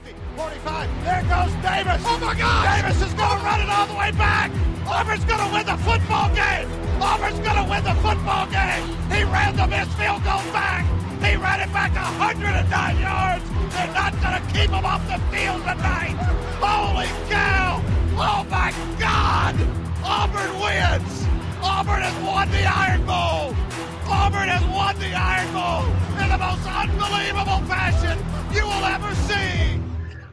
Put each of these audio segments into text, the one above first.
50, 45. There goes Davis. Oh, my God. Davis is going to run it all the way back. Auburn's going to win the football game. Auburn's going to win the football game. He ran the missed field goal back. He ran it back 109 yards. They're not going to keep him off the field tonight. Holy cow. Oh, my God. Auburn wins. Auburn has won the Iron Bowl. Auburn has won the Iron Bowl in the most unbelievable fashion you will ever see.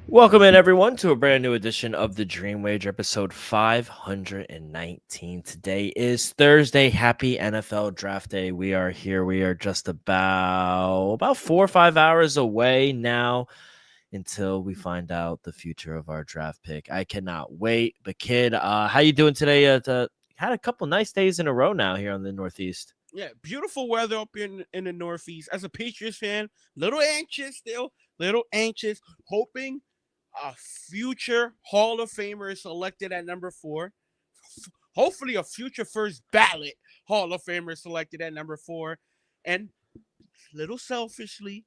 Welcome in, everyone, to a brand new edition of the Dream Wager, episode 519. Today is Thursday. Happy NFL Draft Day. We are here. We are just about 4 or 5 hours away now until we find out the future of our draft pick. I cannot wait. But kid, how you doing today? Had a couple nice days in a row now here on the Northeast. Yeah, beautiful weather up in the Northeast. As a Patriots fan, little anxious, hoping a future Hall of Famer is selected at number 4. Hopefully a future first ballot Hall of Famer is selected at number 4. And little selfishly,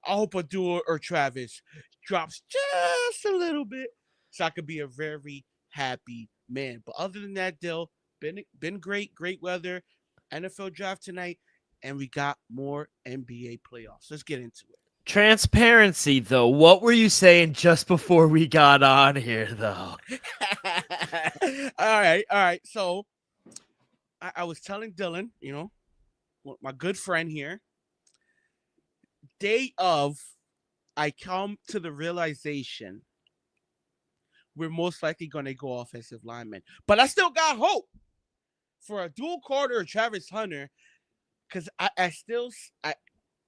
I hope Abdul or Travis drops just a little bit so I could be a very happy man. But other than that, Dill, been great weather. NFL draft tonight, and we got more NBA playoffs. Let's get into it. Transparency, though. What were you saying just before we got on here, though? All right. So I was telling Dylan, my good friend here, day of, I come to the realization we're most likely going to go offensive lineman. But I still got hope for Abdul Carter or Travis Hunter, because I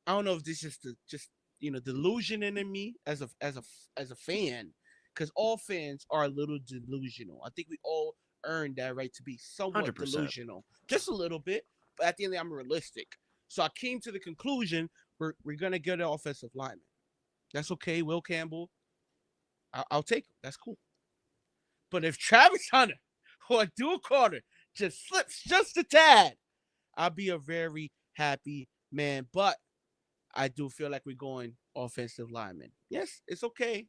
don't know if this is just delusion in me as a fan, because all fans are a little delusional. I think we all earned that right to be somewhat 100%. delusional, just a little bit. But at the end of the day, I'm realistic. So I came to the conclusion we're gonna get an offensive lineman. That's okay. Will Campbell, I'll take him. That's cool. But if Travis Hunter or Abdul Carter just slips just a tad, I'll be a very happy man. But I do feel like we're going offensive lineman. Yes, it's okay,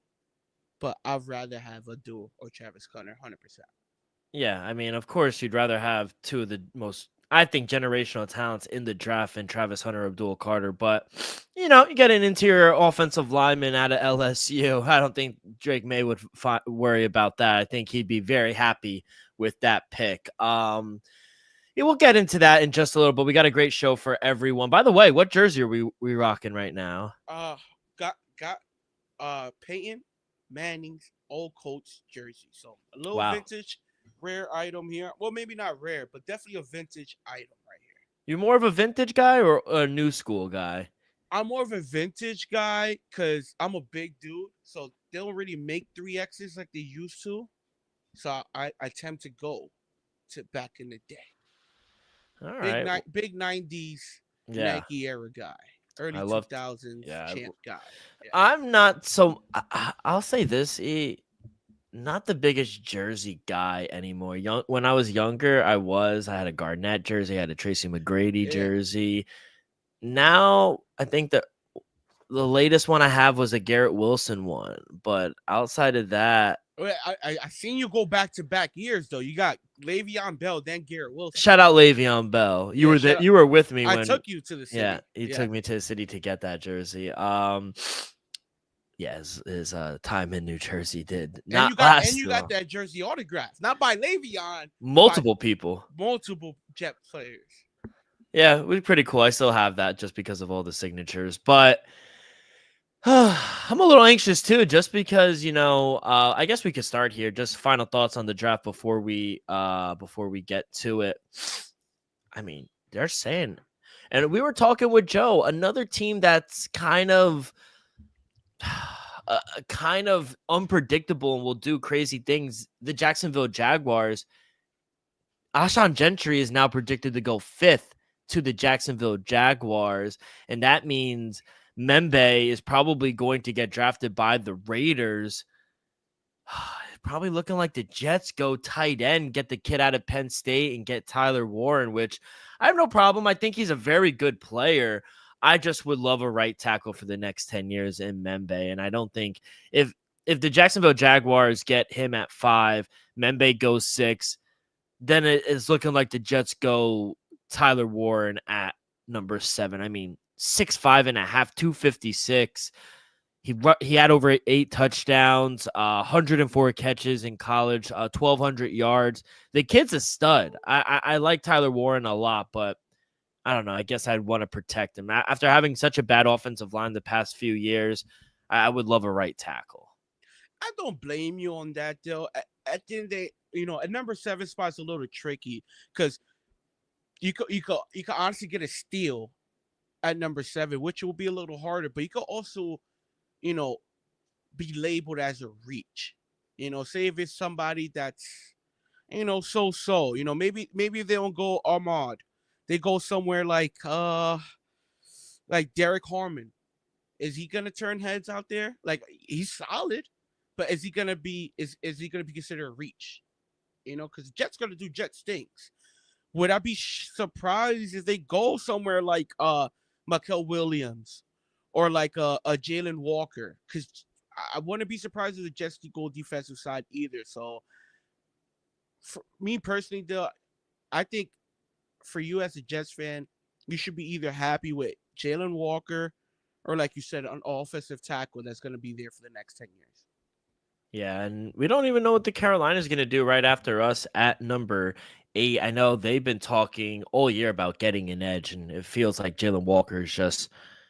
but I'd rather have Abdul or Travis Hunter 100%. Yeah, I mean, of course, you'd rather have two of the most, I think, generational talents in the draft than Travis Hunter or Abdul Carter. But, you get an interior offensive lineman out of LSU. I don't think Drake May would worry about that. I think he'd be very happy with that pick. Yeah, we'll get into that in just a little bit. We got a great show for everyone. By the way, what jersey are we rocking right now? Got Peyton Manning's old Colts jersey. So a little vintage, rare item here. Well, maybe not rare, but definitely a vintage item right here. You're more of a vintage guy or a new school guy? I'm more of a vintage guy because I'm a big dude. So they don't really make 3Xs like they used to. So I tend to go to back in the day. All right. Big 90s Yankee era guy. Early 2000s champ guy. Yeah. I'm not so... I'll say this. Not the biggest jersey guy anymore. When I was younger, I had a Garnett jersey. I had a Tracy McGrady jersey. Now, I think that the latest one I have was a Garrett Wilson one. But outside of that... I seen you go back-to-back years, though. You got Le'Veon Bell, then Garrett Wilson. Shout out Le'Veon Bell. You were there. You were with me when I took you to the city. Yeah, he took me to the city to get that jersey. His time in New Jersey did not last. And you got that jersey autographed, not by Le'Veon. Multiple people. Multiple Jet players. Yeah, it was pretty cool. I still have that just because of all the signatures, but I'm a little anxious too, just because I guess we could start here. Just final thoughts on the draft before we get to it. I mean, they're saying, and we were talking with Joe, another team that's kind of unpredictable and will do crazy things. The Jacksonville Jaguars. Alshon Gentry is now predicted to go 5th to the Jacksonville Jaguars, and that means Membe is probably going to get drafted by the Raiders. Probably looking like the Jets go tight end, get the kid out of Penn State and get Tyler Warren, which I have no problem. I think he's a very good player. I just would love a right tackle for the next 10 years in Membe. And I don't think if the Jacksonville Jaguars get him at 5, Membe goes 6, then it's looking like the Jets go Tyler Warren at number 7. I mean, 6'5.5", 256. He had over 8 touchdowns, 104 catches in college, 1,200 yards. The kid's a stud. I like Tyler Warren a lot, but I don't know. I guess I'd want to protect him. After having such a bad offensive line the past few years, I would love a right tackle. I don't blame you on that, though. At the end of the day, a number 7 spot's a little tricky because you could honestly get a steal at number 7, which will be a little harder. But you could also, be labeled as a reach. Say if it's somebody that's, so. Maybe they don't go Ahmad. They go somewhere like Derek Harmon. Is he gonna turn heads out there? Like, he's solid, but is he gonna be considered a reach? Because Jet's gonna do Jet things. Would I be surprised if they go somewhere like Michael Williams or like a Jalen Walker? Because I wouldn't be surprised if the Jets go defensive side either. So for me personally, though, I think for you as a Jets fan, you should be either happy with Jalen Walker or, like you said, an offensive tackle that's going to be there for the next 10 years. Yeah, and we don't even know what the Carolinas going to do right after us at number 8. I know they've been talking all year about getting an edge, and it feels like Jalen Walker just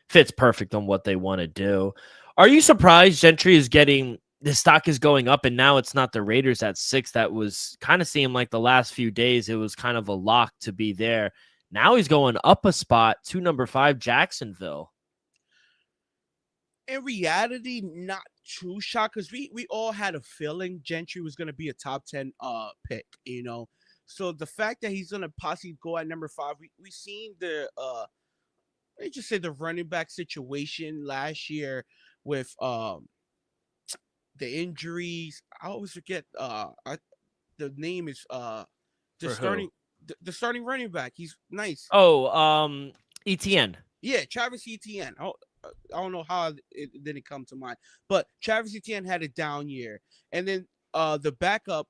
fits perfect on what they want to do. Are you surprised Gentry is getting the stock is going up, and now it's not the Raiders at 6? That was kind of seemed like the last few days it was kind of a lock to be there. Now he's going up a spot to number 5, Jacksonville. In reality, not too shocked because we all had a feeling Gentry was going to be a top 10 pick, So the fact that he's going to possibly go at number 5, we seen the let me just say the running back situation last year with the injuries. I always forget the name is the starting running back. He's nice. Etienne. Yeah, Travis Etienne. I don't know how it didn't come to mind, but Travis Etienne had a down year, and then the backup,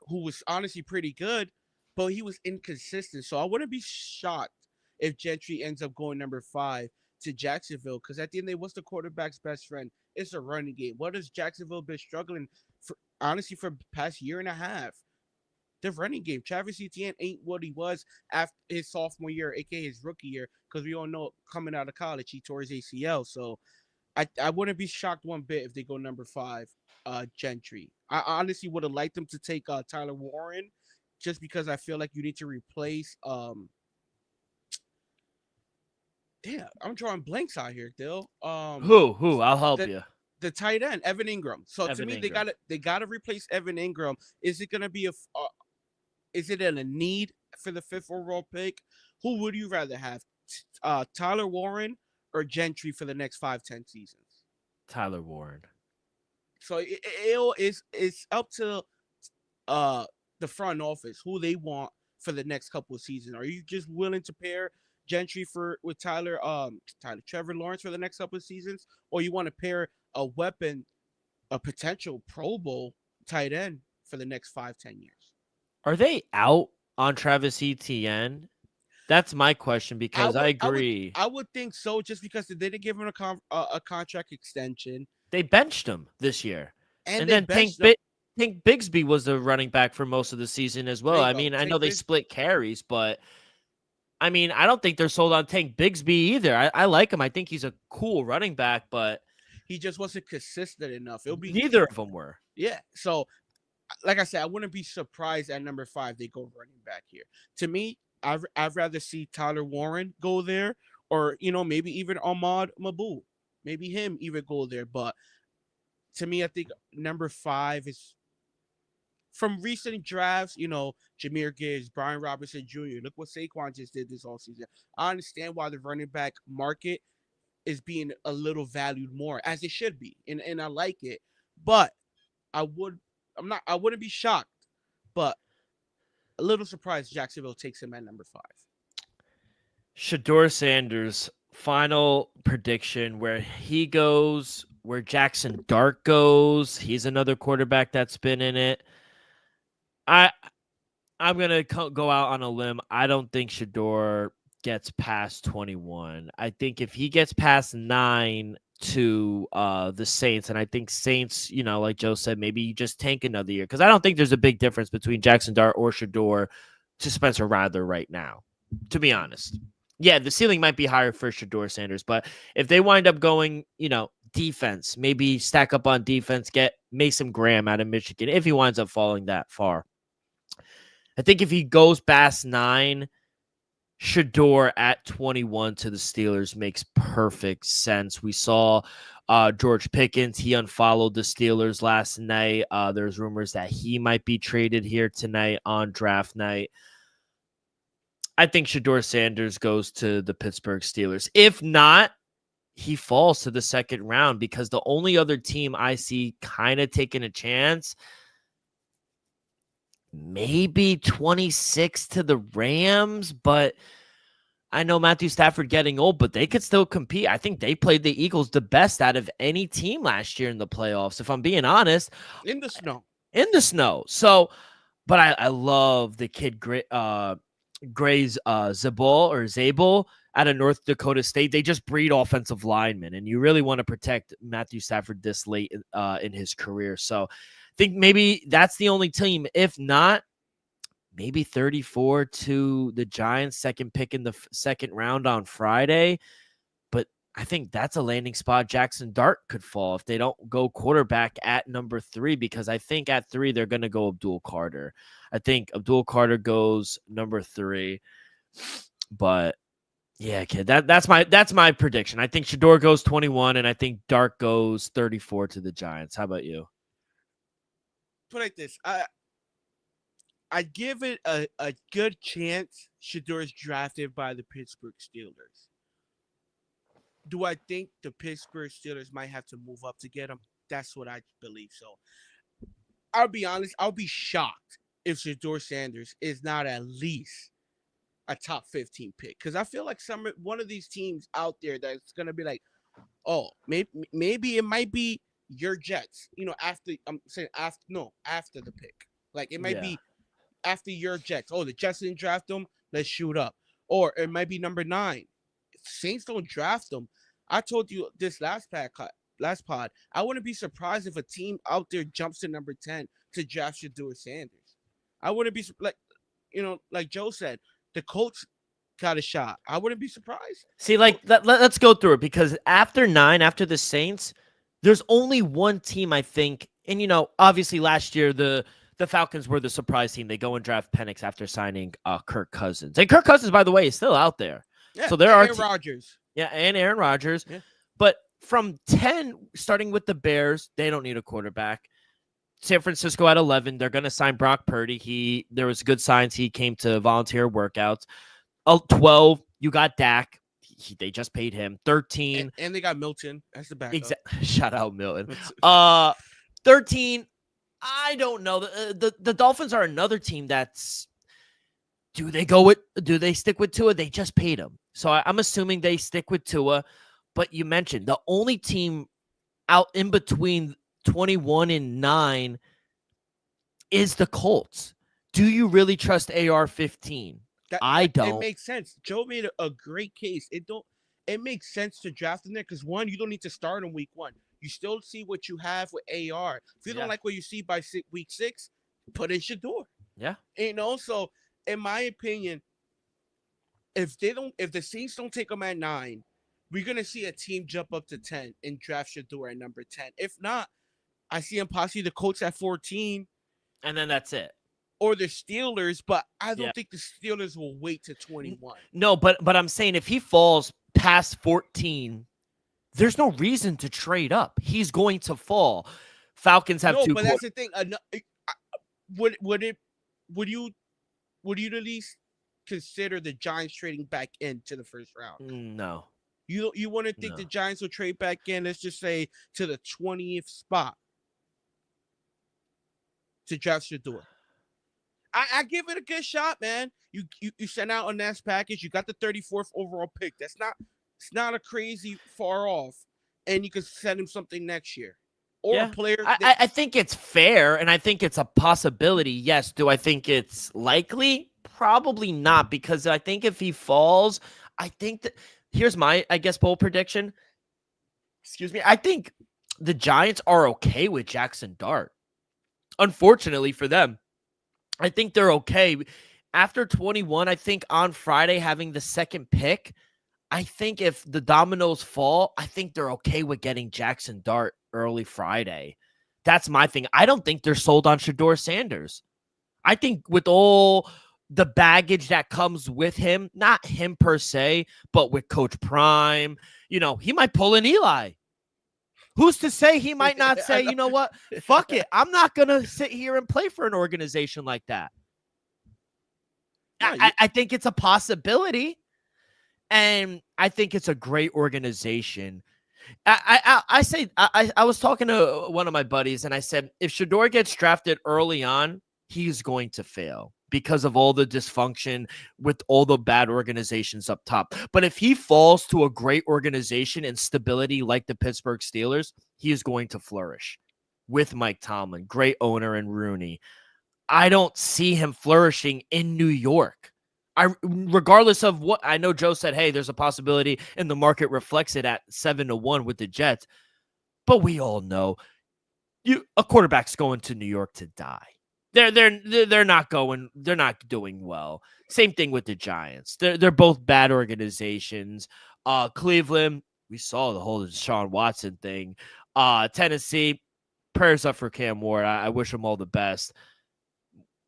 who was honestly pretty good, but he was inconsistent. So I wouldn't be shocked if Gentry ends up going number 5 to Jacksonville, because at the end of the day, what's the quarterback's best friend? It's a running game. What has Jacksonville been struggling for, honestly, for the past year and a half? The running game. Travis Etienne ain't what he was after his sophomore year, aka his rookie year, because we all know coming out of college he tore his ACL. So I wouldn't be shocked one bit if they go number 5, Gentry. I honestly would have liked them to take Tyler Warren, just because I feel like you need to replace damn, I'm drawing blanks out here, Dill. Who? I'll help you. The tight end, Evan Ingram. So Evan to me, Ingram. they gotta replace Evan Ingram. Is it gonna be is it in a need for the 5th overall pick? Who would you rather have, Tyler Warren or Gentry for the next 5-10 seasons? Tyler Warren. So it's up to the front office who they want for the next couple of seasons. Are you just willing to pair Gentry with Trevor Lawrence for the next couple of seasons, or you want to pair a weapon, a potential Pro Bowl tight end for the next 5-10 years? Are they out on Travis Etienne? That's my question, because I agree. I would think so, just because they didn't give him a contract extension. They benched him this year. And then Tank Bigsby was the running back for most of the season as well. I mean, I know they split carries, but I mean, I don't think they're sold on Tank Bigsby either. I like him. I think he's a cool running back, but he just wasn't consistent enough. Neither of them were. Yeah. So, like I said, I wouldn't be surprised at number 5 they go running back here. To me, I'd rather see Tyler Warren go there, or maybe even Ahmad Mabou, maybe him even go there. But to me, I think number 5 is, from recent drafts, Jahmyr Gibbs, Brian Robinson Jr. Look what Saquon just did this offseason. I understand why the running back market is being a little valued more, as it should be, and I like it. But I wouldn't be shocked, but a little surprised Jacksonville takes him at number 5. Shedeur Sanders final prediction where he goes, where Jackson Dart goes. He's another quarterback that's been in it. I I'm gonna go out on a limb. I don't think Shador gets past 21. I think if he gets past 9 to the Saints, and I think Saints, like Joe said, maybe you just tank another year because I don't think there's a big difference between Jackson Dart or Shador to Spencer Rattler right now. To be honest, yeah, the ceiling might be higher for Shador Sanders, but if they wind up going, defense, maybe stack up on defense, get Mason Graham out of Michigan if he winds up falling that far. I think if he goes past 9, Shador at 21 to the Steelers makes perfect sense. We saw George Pickens. He unfollowed the Steelers last night. There's rumors that he might be traded here tonight on draft night. I think Shador Sanders goes to the Pittsburgh Steelers. If not, he falls to the second round because the only other team I see kind of taking a chance, maybe 26 to the Rams, but I know Matthew Stafford getting old, but they could still compete. I think they played the Eagles the best out of any team last year in the playoffs, if I'm being honest. In the snow. So, but I love the kid Gray's Zabel out of North Dakota State. They just breed offensive linemen, and you really want to protect Matthew Stafford this late in his career. So I think maybe that's the only team. If not, maybe 34 to the Giants, second pick in the second round on Friday. But I think that's a landing spot Jackson Dart could fall if they don't go quarterback at number 3, because I think at 3 they're going to go Abdul Carter. I think Abdul Carter goes number 3. But yeah, kid, that's my prediction. I think Shador goes 21, and I think Dart goes 34 to the Giants. How about you? Put it like this. I give it a good chance Shador is drafted by the Pittsburgh Steelers. Do I think the Pittsburgh Steelers might have to move up to get him? That's what I believe. So I'll be honest. I'll be shocked if Shador Sanders is not at least a top 15 pick, because I feel like one of these teams out there that's gonna be like, oh, maybe it might be your Jets. After after the pick. Like it might be after your Jets. Oh, the Jets didn't draft them. Let's shoot up. Or it might be number 9. Saints don't draft them. I told you this last pod. I wouldn't be surprised if a team out there jumps to number 10 to draft Shador Sanders. I wouldn't be like Joe said, the Colts got a shot. I wouldn't be surprised. See, let's go through it, because after 9, after the Saints, there's only one team I think, and obviously last year the Falcons were the surprise team. They go and draft Penix after signing Kirk Cousins. And Kirk Cousins, by the way, is still out there. Yeah, so there are Aaron Rodgers. Yeah, and Aaron Rodgers. Yeah. But from 10, starting with the Bears, they don't need a quarterback. San Francisco at 11, they're going to sign Brock Purdy. There was good signs he came to volunteer workouts. 12, you got Dak. They just paid him. 13. And they got Milton as the backup. Shout out Milton. 13, I don't know. The Dolphins are another team that's, do they stick with Tua? They just paid him. So I'm assuming they stick with Tua. But you mentioned the only team out in between 21 and 9 is the Colts. Do you really trust AR-15? I don't. It makes sense. Joe made a great case. It makes sense to draft him there because, one, you don't need to start in week 1. You still see what you have with AR. If you don't like what you see by week 6, put in Shador. Yeah. So in my opinion, if the Saints don't take him at 9, we're gonna see a team jump up to 10 and draft Shador at number 10. If not, I see him possibly the Colts at 14, and then that's it. Or the Steelers, but I don't think the Steelers will wait to 21. No, but I'm saying if he falls past 14, there's no reason to trade up. He's going to fall. Falcons have 2. No, but that's the thing. Would you at least consider the Giants trading back into the first round? No. You want to think the Giants will trade back in, let's just say, to the 20th spot to draft Shador? I give it a good shot, man. You sent out a nice package. You got the 34th overall pick. That's not It's not a crazy far off, and you can send him something next year, or a Yeah. player. I think it's fair, and I think it's a possibility. Yes. Do I think it's likely? Probably not, because I think if he falls, I think that here's my, I guess, bold prediction. Excuse me. I think the Giants are okay with Jackson Dart. Unfortunately for them, I think they're okay. After 21, I think on Friday having the second pick, I think if the dominoes fall, I think they're okay with getting Jackson Dart early Friday. That's my thing. I don't think they're sold on Shador Sanders. I think with all the baggage that comes with him, not him per se, but with Coach Prime, he might pull an Eli. Who's to say he might not say, you know what? Fuck it. I'm not going to sit here and play for an organization like that. I think it's a possibility. And I think it's a great organization. I was talking to one of my buddies, and I said, if Shador gets drafted early on, he's going to fail because of all the dysfunction with all the bad organizations up top. But if he falls to a great organization and stability like the Pittsburgh Steelers, he is going to flourish with Mike Tomlin, great owner, and Rooney. I don't see him flourishing in New York. Regardless of what I know, Joe said, hey, there's a possibility, and the market reflects it at 7-1 with the Jets. But we all know a quarterback's going to New York to die. They're not going. They're not doing well. Same thing with the Giants. They're both bad organizations. Cleveland, we saw the whole Deshaun Watson thing. Tennessee, prayers up for Cam Ward. I wish him all the best.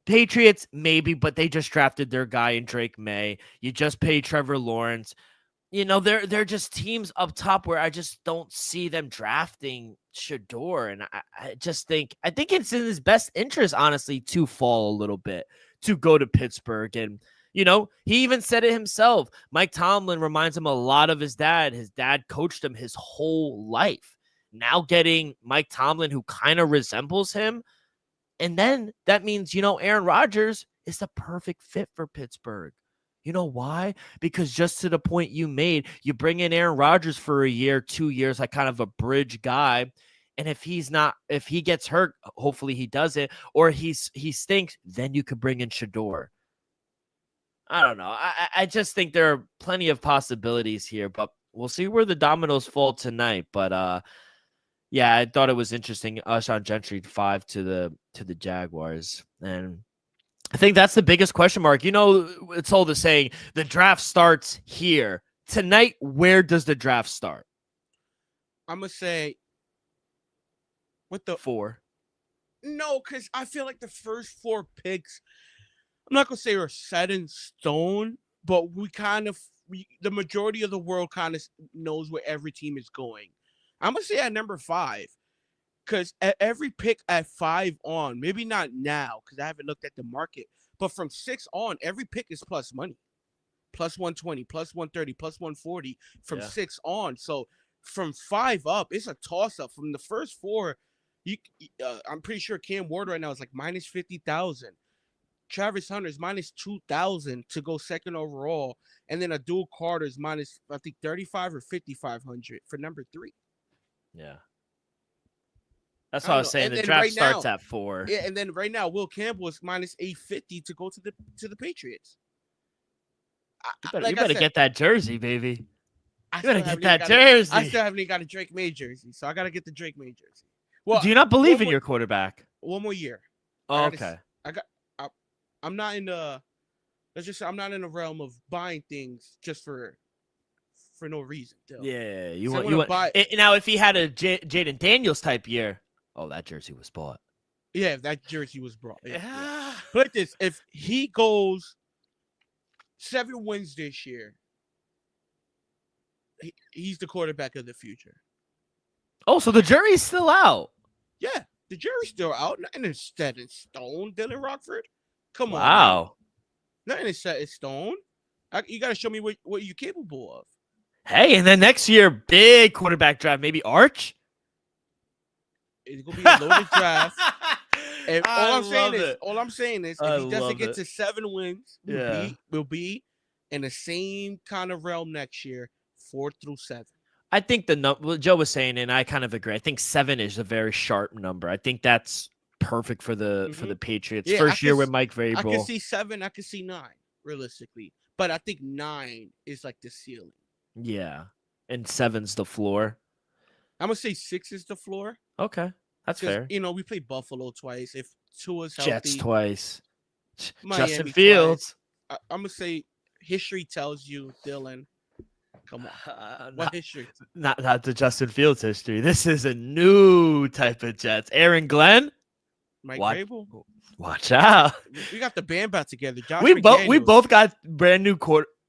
Patriots, maybe, but they just drafted their guy in Drake May. You just paid Trevor Lawrence. They're just teams up top where I just don't see them drafting Shador. And I think it's in his best interest, honestly, to fall a little bit, to go to Pittsburgh. And, he even said it himself. Mike Tomlin reminds him a lot of his dad. His dad coached him his whole life. Now getting Mike Tomlin, who kind of resembles him, and then that means, Aaron Rodgers is the perfect fit for Pittsburgh. You know why? Because just to the point you made, you bring in Aaron Rodgers for a year, 2 years, like kind of a bridge guy. And if he gets hurt, hopefully he doesn't, or he stinks, then you could bring in Shador. I don't know. I just think there are plenty of possibilities here, but we'll see where the dominoes fall tonight. But yeah, I thought it was interesting. Alshon Gentry 5 to the Jaguars, and I think that's the biggest question mark. It's all the saying, the draft starts here tonight. Where does the draft start? I'm gonna say with the 4. No, because I feel like the first 4 picks, I'm not gonna say are set in stone, but the majority of the world kind of knows where every team is going. I'm going to say at number 5, because every pick at 5 on, maybe not now because I haven't looked at the market, but from 6 on, every pick is plus money. Plus 120, plus 130, plus 140 from 6 on. So from 5 up, it's a toss-up. From the first 4, I'm pretty sure Cam Ward right now is like minus 50,000. Travis Hunter is minus 2,000 to go second overall. And then Abdul Carter is minus, I think, 35 or 5,500 for number 3. Yeah. That's what I was saying. The draft starts at 4. Yeah, and then right now, Will Campbell is minus 850 to go to the Patriots. You better get that jersey, baby. You better get that jersey. I still haven't even got a Drake May jersey, so I got to get the Drake May jersey. Well, do you not believe in your quarterback? One more year. Oh, okay. I'm not in the. Let's just say I'm not in the realm of buying things just for no reason. Though. Yeah, you want to buy now. If he had a Jaden Daniels type year, that jersey was bought. Yeah, if that jersey was brought. Yeah. But this, if he goes 7 wins this year, he's the quarterback of the future. Oh, so the jury's still out. Yeah, the jury's still out. Nothing is set in stone, Dylan Rockford. Come on. Wow. Man. Nothing is set in stone. You got to show me what you're capable of. Hey, and then next year, big quarterback draft, maybe Arch? It's going to be a loaded draft. And all I'm saying is, if he doesn't get to 7 wins, we'll be in the same kind of realm next year. 4 through 7. I think what Joe was saying, and I kind of agree. I think 7 is a very sharp number. I think that's perfect for the Patriots. Yeah, First year with Mike I can Vrabel. see 7. I can see 9, realistically. But I think 9 is like the ceiling. Yeah, and 7's the floor. I'm gonna say 6 is the floor. Okay, that's fair. You know, we played Buffalo twice. If Tua's healthy, Jets twice. Miami Justin Fields. Twice. I'm gonna say history tells you, Dylan. Come on, what history? Not the Justin Fields history. This is a new type of Jets. Aaron Glenn, Mike Vrabel. Watch out. We got the band back together. Josh we McDaniels. both got brand new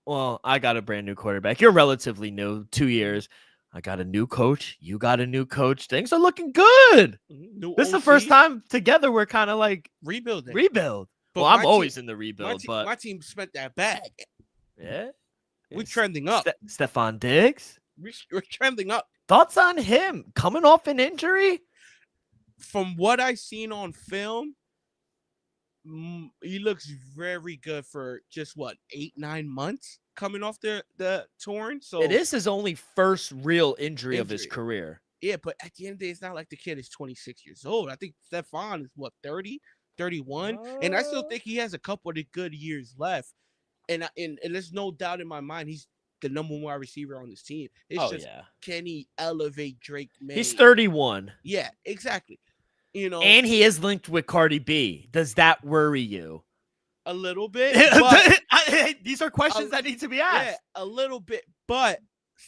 Well, I got a brand new quarterback. You're relatively new, 2 years. I got a new coach. You got a new coach. Things are looking good. This is the first time together we're kind of like rebuilding. But I'm always in the rebuild. But my team spent that bag. Yeah. We're trending up. Stephon Diggs? We're trending up. Thoughts on him? Coming off an injury? From what I've seen on film, he looks very good for just 8-9 months coming off the torn. So it is his only first real injury of his career. Yeah, but at the end of the day, it's not like the kid is 26 years old. I think Stephon is 30, 31, and I still think he has a couple of good years left. And there's no doubt in my mind he's the number 1 wide receiver on this team. It's can he elevate Drake May? He's 31. Yeah, exactly. You know, and he is linked with Cardi B. Does that worry you? A little bit. But these are questions that need to be asked. Yeah, a little bit. But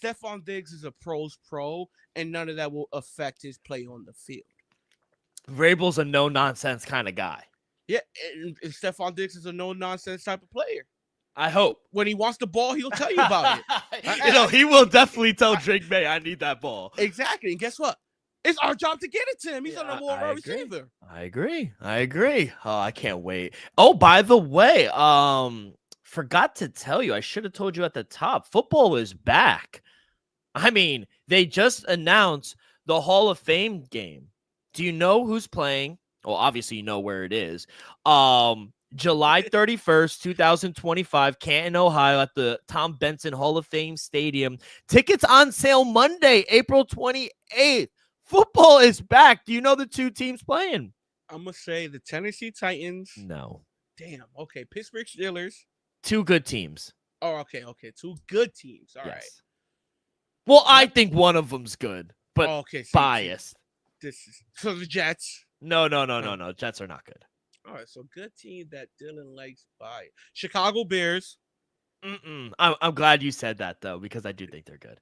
Stephon Diggs is a pro's pro, and none of that will affect his play on the field. Vrabel's a no-nonsense kind of guy. Yeah, and Stephon Diggs is a no-nonsense type of player. I hope. When he wants the ball, he'll tell you about it. He will definitely tell Drake May, I need that ball. Exactly. And guess what? It's our job to get it to him. He's on a more receiver. I agree. Oh, I can't wait. Oh, by the way, forgot to tell you. I should have told you at the top. Football is back. I mean, they just announced the Hall of Fame game. Do you know who's playing? Well, obviously you know where it is. July 31st, 2025, Canton, Ohio, at the Tom Benson Hall of Fame Stadium. Tickets on sale Monday, April 28th. Football is back. Do you know the 2 teams playing? I'm going to say the Tennessee Titans. No. Damn. Okay. Pittsburgh Steelers. 2 good teams. Oh, okay. 2 good teams. All right. Well, I think one of them's good, but biased. So the Jets. No. Jets are not good. All right, so good team that Dylan likes by Chicago Bears. I'm glad you said that, though, because I do think they're good.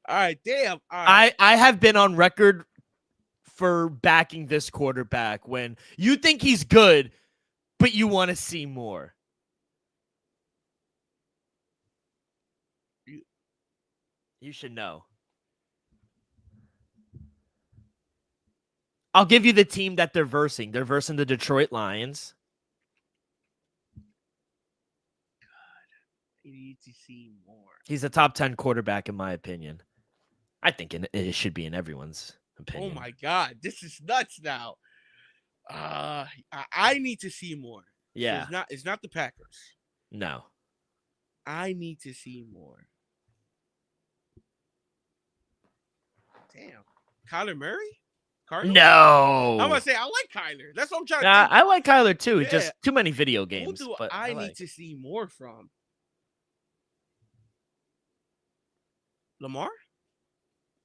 All right, damn. All right. I have been on record for backing this quarterback when you think he's good, but you want to see more. You should know. I'll give you the team that they're versing. They're versing the Detroit Lions. God, you need to see more. He's a top 10 quarterback, in my opinion. I think it should be in everyone's opinion. Oh, my God. This is nuts now. I need to see more. Yeah. So it's not the Packers. No. I need to see more. Damn. Kyler Murray? Cardinals? No. I'm going to say, I like Kyler. That's what I'm trying to think. I like Kyler, too. Yeah. Just too many video games. Who do but I need to see more from? Lamar?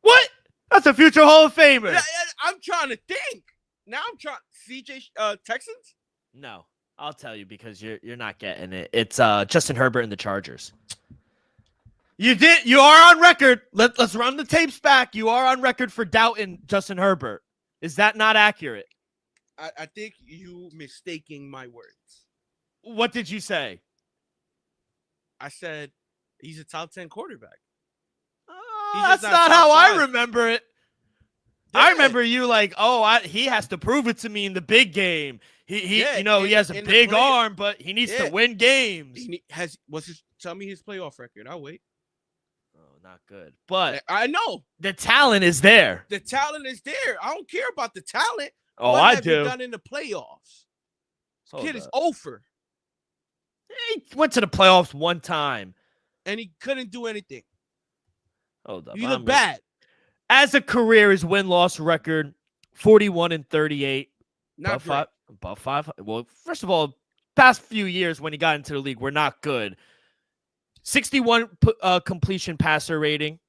What? That's a future Hall of Famer. Yeah, I'm trying to think. Now I'm trying. CJ Texans? No. I'll tell you because you're not getting it. It's Justin Herbert and the Chargers. You are on record. Let's run the tapes back. You are on record for doubting Justin Herbert. Is that not accurate? I think you mistaking my words. What did you say? I said he's a top 10 quarterback. That's not how I remember it. Yeah. I remember you like, he has to prove it to me in the big game. He has a big arm, but he needs to win games. Tell me his playoff record. I'll wait. Oh, not good. But I know the talent is there. The talent is there. I don't care about the talent. Oh, what I have do. you done in the playoffs? Kid is over. He went to the playoffs one time. and he couldn't do anything. Hold up. He looked bad. As a career, his win-loss record, 41-38. Not great. Above 5. Well, first of all, past few years when he got into the league were not good. 61 completion passer rating.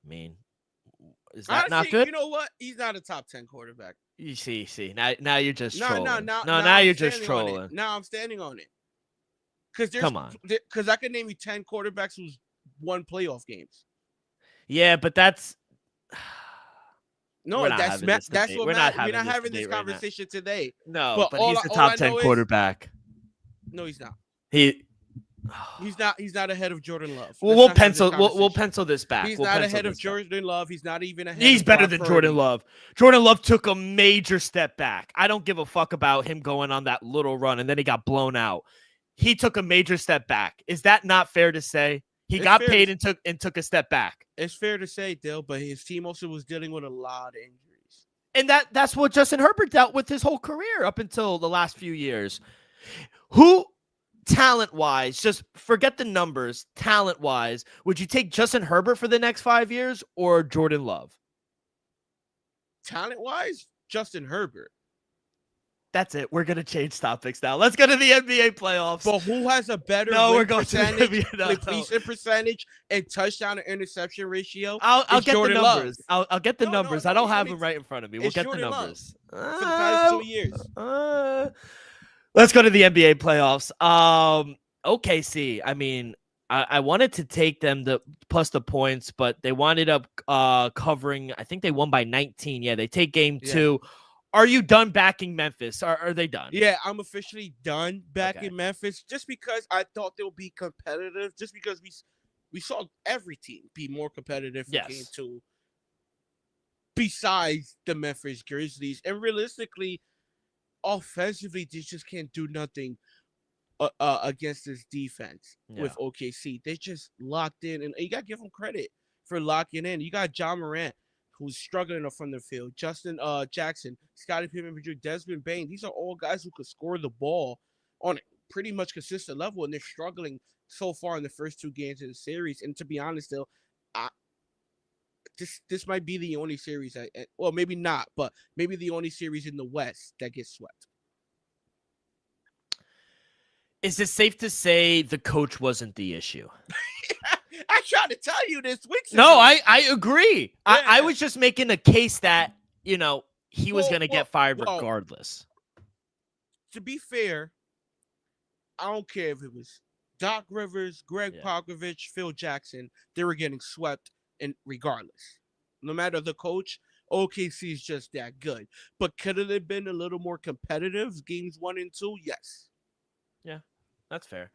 I mean, is that Honestly, not good? You know what? He's not a top 10 quarterback. You see. Now you're just trolling. Now now you're just trolling. Now I'm standing on it. Come on. Because I can name you 10 quarterbacks who's won playoff games. Yeah, but that's no. That's what we're not having this conversation today. No, but he's the top 10 quarterback. No, he's not. He's not ahead of Jordan Love. Well, we'll pencil this back. He's not ahead of Jordan Love. He's not even ahead. He's better than Jordan Love. Jordan Love took a major step back. I don't give a fuck about him going on that little run and then he got blown out. He took a major step back. Is that not fair to say? He got paid and took a step back. It's fair to say, Dale, but his team also was dealing with a lot of injuries. And that's what Justin Herbert dealt with his whole career up until the last few years. Who, talent-wise, just forget the numbers, talent-wise, would you take Justin Herbert for the next 5 years or Jordan Love? Talent-wise, Justin Herbert. That's it. We're going to change topics now. Let's go to the NBA playoffs. But who has a better completion percentage and touchdown to interception ratio? I'll get the numbers. I'll get the numbers. I don't have them right in front of me. We'll get the numbers. For the past 2 years. Let's go to the NBA playoffs. OKC. I mean, I wanted to take them plus the points, but they wound up covering. I think they won by 19. Yeah, they take game 2. Are you done backing Memphis? Are they done? Yeah, I'm officially done backing Memphis just because I thought they'll be competitive. Just because we saw every team be more competitive in game 2 besides the Memphis Grizzlies. And realistically, offensively, they just can't do nothing against this defense with OKC. They just locked in, and you got to give them credit for locking in. You got John Morant, who's struggling from the field. Justin Jackson, Scottie Pippen, Desmond Bane. These are all guys who could score the ball on a pretty much consistent level, and they're struggling so far in the first 2 games of the series. And to be honest, though, this might be the only series, well, maybe not, but maybe the only series in the West that gets swept. Is it safe to say the coach wasn't the issue? I tried to tell you this weeks ago. No, I agree. Yeah. I was just making a case that, he was going to get fired regardless. To be fair, I don't care if it was Doc Rivers, Greg Popovich, Phil Jackson. They were getting swept, and regardless. No matter the coach, OKC is just that good. But could it have been a little more competitive, games 1 and 2? Yes. Yeah, that's fair.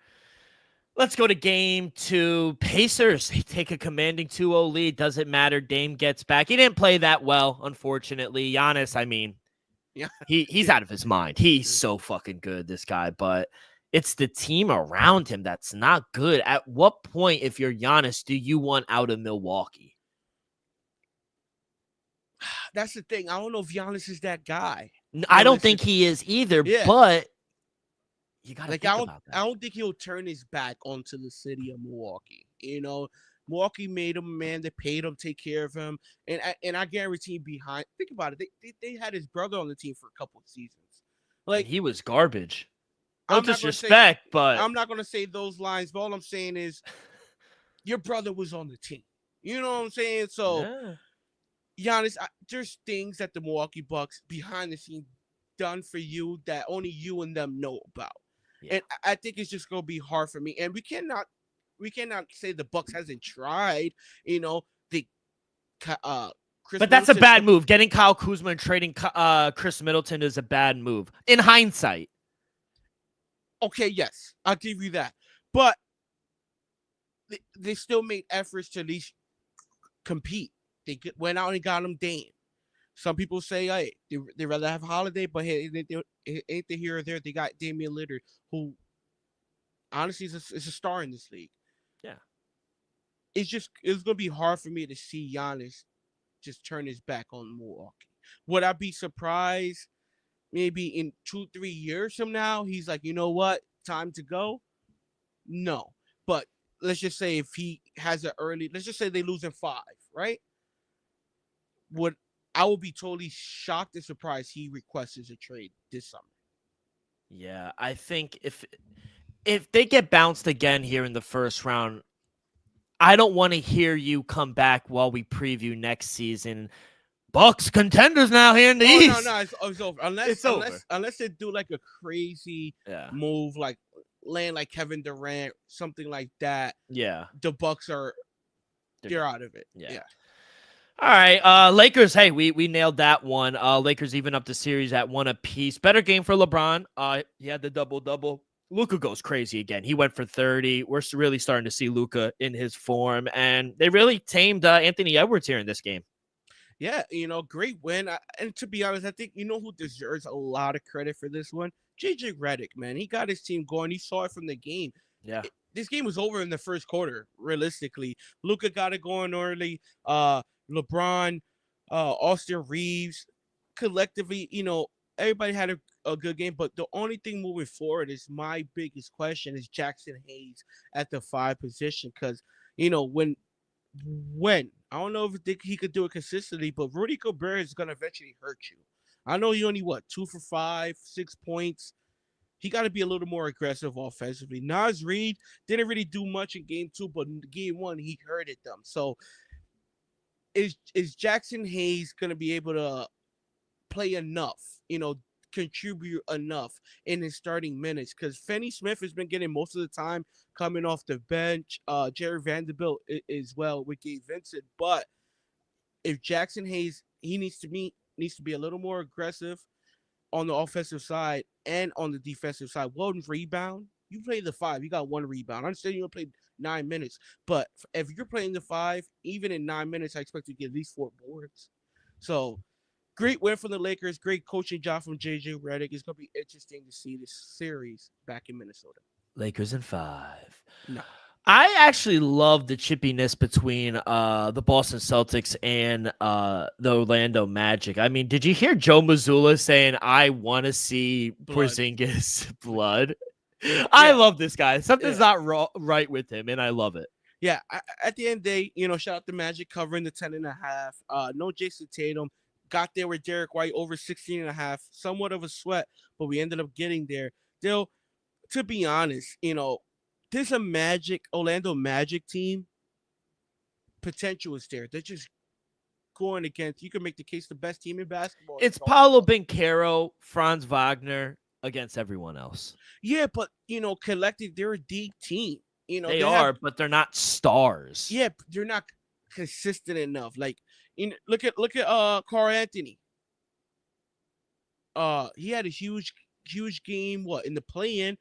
Let's go to game 2. Pacers, they take a commanding 2-0 lead. Doesn't matter. Dame gets back. He didn't play that well, unfortunately. Giannis, I mean, he's out of his mind. He's so fucking good, this guy. But it's the team around him that's not good. At what point, if you're Giannis, do you want out of Milwaukee? That's the thing. I don't know if Giannis is that guy. I don't think he is either, but you got to think about that. I don't think he'll turn his back onto the city of Milwaukee. Milwaukee made him a man. They paid him, take care of him. And I guarantee behind, think about it. They had his brother on the team for a couple of seasons. Like, he was garbage. No disrespect, but I'm not going to say those lines. But all I'm saying is your brother was on the team. You know what I'm saying? So, Giannis, there's things that the Milwaukee Bucks behind the scenes done for you that only you and them know about. Yeah. And I think it's just going to be hard for me. And we cannot say the Bucks hasn't tried, Chris but Middleton, that's a bad move. Getting Kyle Kuzma and trading Chris Middleton is a bad move in hindsight. Okay, yes, I'll give you that. But they still made efforts to at least compete. They went out and got him Dame. Some people say, hey, they rather have Holiday, but hey, it ain't the here or there. They got Damian Lillard, who honestly is a star in this league. Yeah. It's going to be hard for me to see Giannis just turn his back on Milwaukee. Would I be surprised maybe in 2-3 years from now, he's like, you know what? Time to go? No. But let's just say if he has an early, let's just say they lose in 5, right? Would I would be totally shocked and surprised he requests a trade this summer. Yeah, I think if they get bounced again here in the first round, I don't want to hear you come back while we preview next season. Bucks contenders now here in the East. No, it's over. Unless they do like a crazy move, like land like Kevin Durant, something like that. Yeah, the Bucks they're out of it. Yeah. All right, Lakers. Hey, we nailed that one. Lakers even up the series at 1 apiece. Better game for LeBron. He had the double-double. Luka goes crazy again. He went for 30. We're really starting to see Luka in his form, and they really tamed Anthony Edwards here in this game. Yeah, great win. And to be honest, I think who deserves a lot of credit for this one? JJ Redick, man. He got his team going. He saw it from the game. Yeah. This game was over in the first quarter, realistically. Luka got it going early. LeBron, Austin Reeves, collectively, everybody had a good game. But the only thing moving forward is my biggest question is Jackson Hayes at the 5 position. Because, when I don't know if he could do it consistently, but Rudy Gobert is going to eventually hurt you. I know he only, 2 for 5, 6 points. He got to be a little more aggressive offensively. Naz Reid didn't really do much in game 2, but in game 1, he hurted them. So is Jackson Hayes going to be able to play enough, contribute enough in his starting minutes? Because Finney Smith has been getting most of the time coming off the bench. Jerry Vanderbilt as well with Gabe Vincent. But if Jackson Hayes, he needs to be a little more aggressive on the offensive side and on the defensive side. 1 rebound. You play the 5, you got 1 rebound. I understand you play 9 minutes, but if you're playing the 5, even in 9 minutes, I expect you to get at least 4 boards. So great win from the Lakers. Great coaching job from JJ Redick. It's going to be interesting to see this series back in Minnesota. Lakers in 5. No. I actually love the chippiness between the Boston Celtics and the Orlando Magic. I mean, did you hear Joe Mazzulla saying, I want to see Porzingis blood? Yeah. I love this guy. Something's not right with him, and I love it. Yeah, at the end of the day, shout out to Magic covering the 10.5. No Jason Tatum. Got there with Derek White over 16.5. Somewhat of a sweat, but we ended up getting there. Still, to be honest, there's a Orlando Magic team. Potential is there. They're just going against, you can make the case, the best team in basketball. It's Paolo Banchero, Franz Wagner against everyone else. Yeah, but, collectively, they're a deep team. They are, but they're not stars. Yeah, they're not consistent enough. Like, look at Carl Anthony. He had a huge game. In the play-in,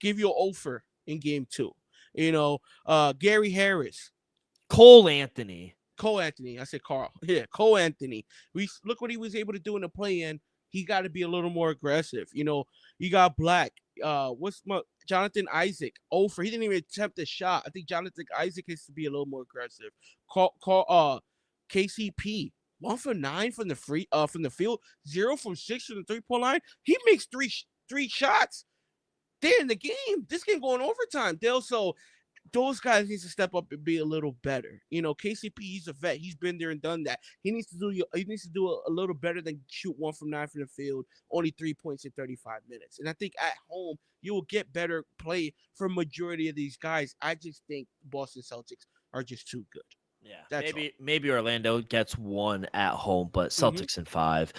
give you an offer in game 2. Gary Harris, Cole Anthony. I said Carl. Yeah, Cole Anthony. We look what he was able to do in the play-in. He got to be a little more aggressive. You got Black. Jonathan Isaac? He didn't even attempt a shot. I think Jonathan Isaac has to be a little more aggressive. KCP. 1 for 9 from the field. 0 from 6 from the 3-point line. He makes three shots. They're in the game. This game going overtime, Dale. So those guys need to step up and be a little better. KCP, he's a vet. He's been there and done that. He needs to do a little better than shoot 1 from 9 from the field, only 3 points in 35 minutes. And I think at home you will get better play from majority of these guys. I just think Boston Celtics are just too good. Yeah, maybe Orlando gets 1 at home, but Celtics in 5.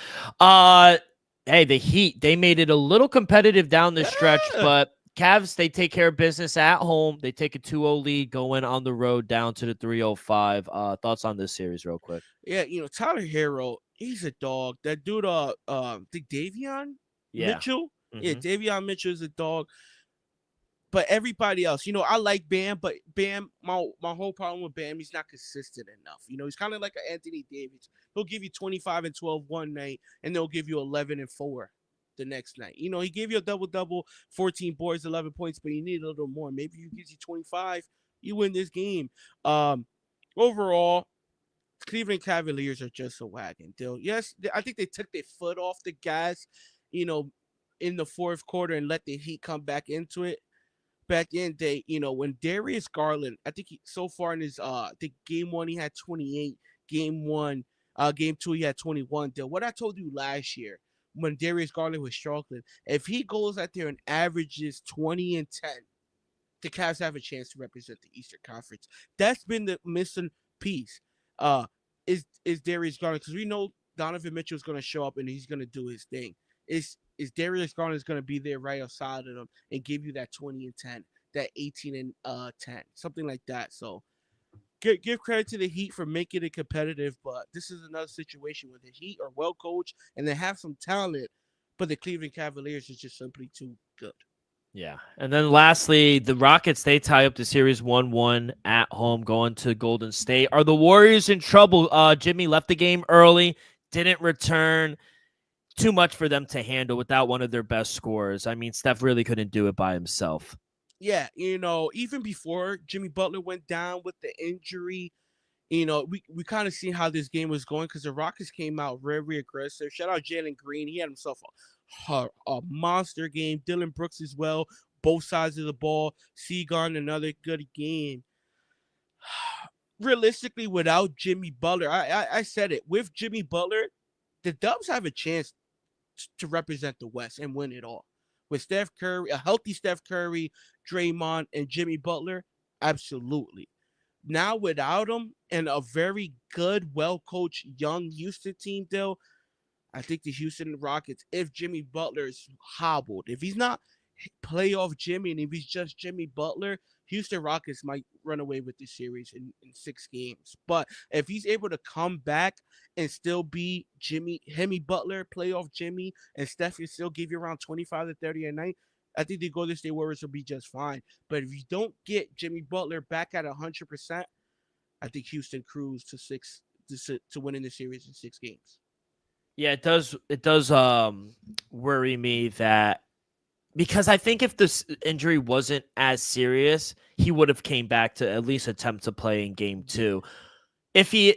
Hey, the Heat, they made it a little competitive down the stretch, but Cavs, they take care of business at home. They take a 2-0 lead going on the road down to the 305. Thoughts on this series real quick? Yeah, Tyler Hero, he's a dog. That dude, I think Davion Mitchell. Mm-hmm. Yeah, Davion Mitchell is a dog. But everybody else, I like Bam, but Bam, my whole problem with Bam, he's not consistent enough. He's kind of like an Anthony Davis. He'll give you 25 and 12 one night, and they'll give you 11 and 4 the next night. He gave you a double-double, 14 boards, 11 points, but you need a little more. Maybe he gives you 25, you win this game. Overall, Cleveland Cavaliers are just a wagon deal. Yes, I think they took their foot off the gas, in the fourth quarter and let the Heat come back into it. back in day, when Darius Garland, I think so far in his I think game 1 he had 28, game 2 he had 21. Then what I told you last year when Darius Garland was struggling, if he goes out there and averages 20 and 10, the Cavs have a chance to represent the Eastern Conference. That's been the missing piece. Is Darius Garland, because we know Donovan Mitchell is going to show up and he's going to do his thing. Is Darius Garland is going to be there right outside of them and give you that 20 and 10, that 18 and 10, something like that. So give credit to the Heat for making it competitive, but this is another situation where the Heat are well coached and they have some talent, but the Cleveland Cavaliers is just simply too good. Yeah. And then lastly, the Rockets, they tie up the series 1-1 at home going to Golden State. Are the Warriors in trouble? Jimmy left the game early, didn't return. Too much for them to handle without one of their best scorers. I mean, Steph really couldn't do it by himself. Yeah, even before Jimmy Butler went down with the injury, we kind of seen how this game was going because the Rockets came out very aggressive. Shout out Jalen Green. He had himself a monster game. Dylan Brooks as well. Both sides of the ball. Seagon, another good game. Realistically, without Jimmy Butler, I said it. With Jimmy Butler, the Dubs have a chance to represent the West and win it all. With Steph Curry, a healthy Steph Curry, Draymond, and Jimmy Butler, absolutely. Now without him and a very good, well-coached young Houston team, though, I think the Houston Rockets, if Jimmy Butler is hobbled, if he's not playoff Jimmy and if he's just Jimmy Butler, Houston Rockets might run away with this series in 6 games. But if he's able to come back and still be Jimmy Butler, playoff Jimmy, and Steph can still give you around 25 to 30 a night, I think the Golden State Warriors will be just fine. But if you don't get Jimmy Butler back at 100%, I think Houston cruise to winning the series in 6 games. Yeah, it does. It does worry me that, because I think if this injury wasn't as serious, he would have came back to at least attempt to play in game 2. If he,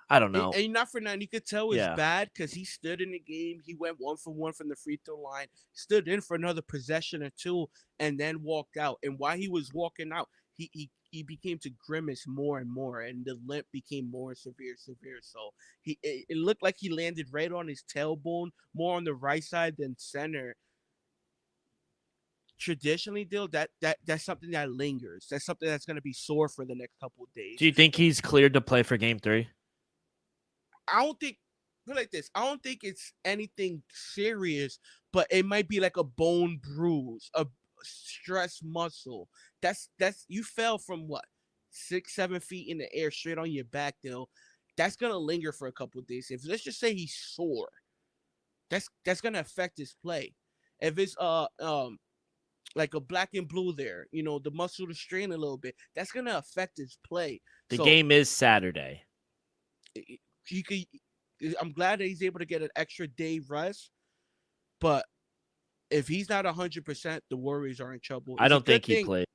I don't know. And not for nothing, you could tell it's bad because he stood in the game. He went 1 for 1 from the free throw line, stood in for another possession or two, and then walked out. And while he was walking out, he became to grimace more and more, and the limp became more severe. So it looked like he landed right on his tailbone, more on the right side than center. Traditionally, Dill, that's something that lingers. That's something that's going to be sore for the next couple of days. Do you think he's cleared to play for game 3? I don't think, put it like this, I don't think it's anything serious, but it might be like a bone bruise, a stress muscle. That's you fell from what, 6-7 feet in the air straight on your back, Dill. That's gonna linger for a couple of days. If let's just say he's sore, that's gonna affect his play. If it's like a black and blue there, the muscle to strain a little bit, that's gonna affect his play. The game is Saturday. I'm glad that he's able to get an extra day rest, but if he's not 100%, the Warriors are in trouble. I don't think he plays.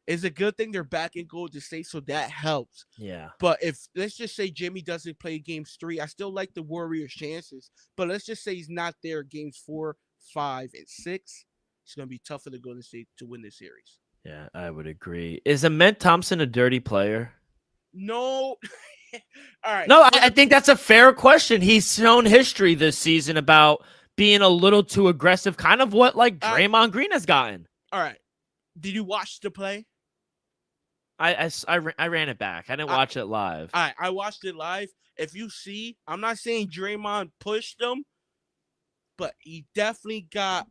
It's a good thing they're back in Golden State, so that helps. Yeah. But if let's just say Jimmy doesn't play games 3, I still like the Warriors' chances. But let's just say he's not there games 4, 5, and 6. It's gonna be tough for the Golden State to win this series. Yeah, I would agree. Is Ahmed Thompson a dirty player? No. All right. No, I think that's a fair question. He's shown history this season about being a little too aggressive, kind of what like Draymond Green has gotten. All right. Did you watch the play? I ran it back. I didn't watch it live. I watched it live. If you see, I'm not saying Draymond pushed him, but he definitely got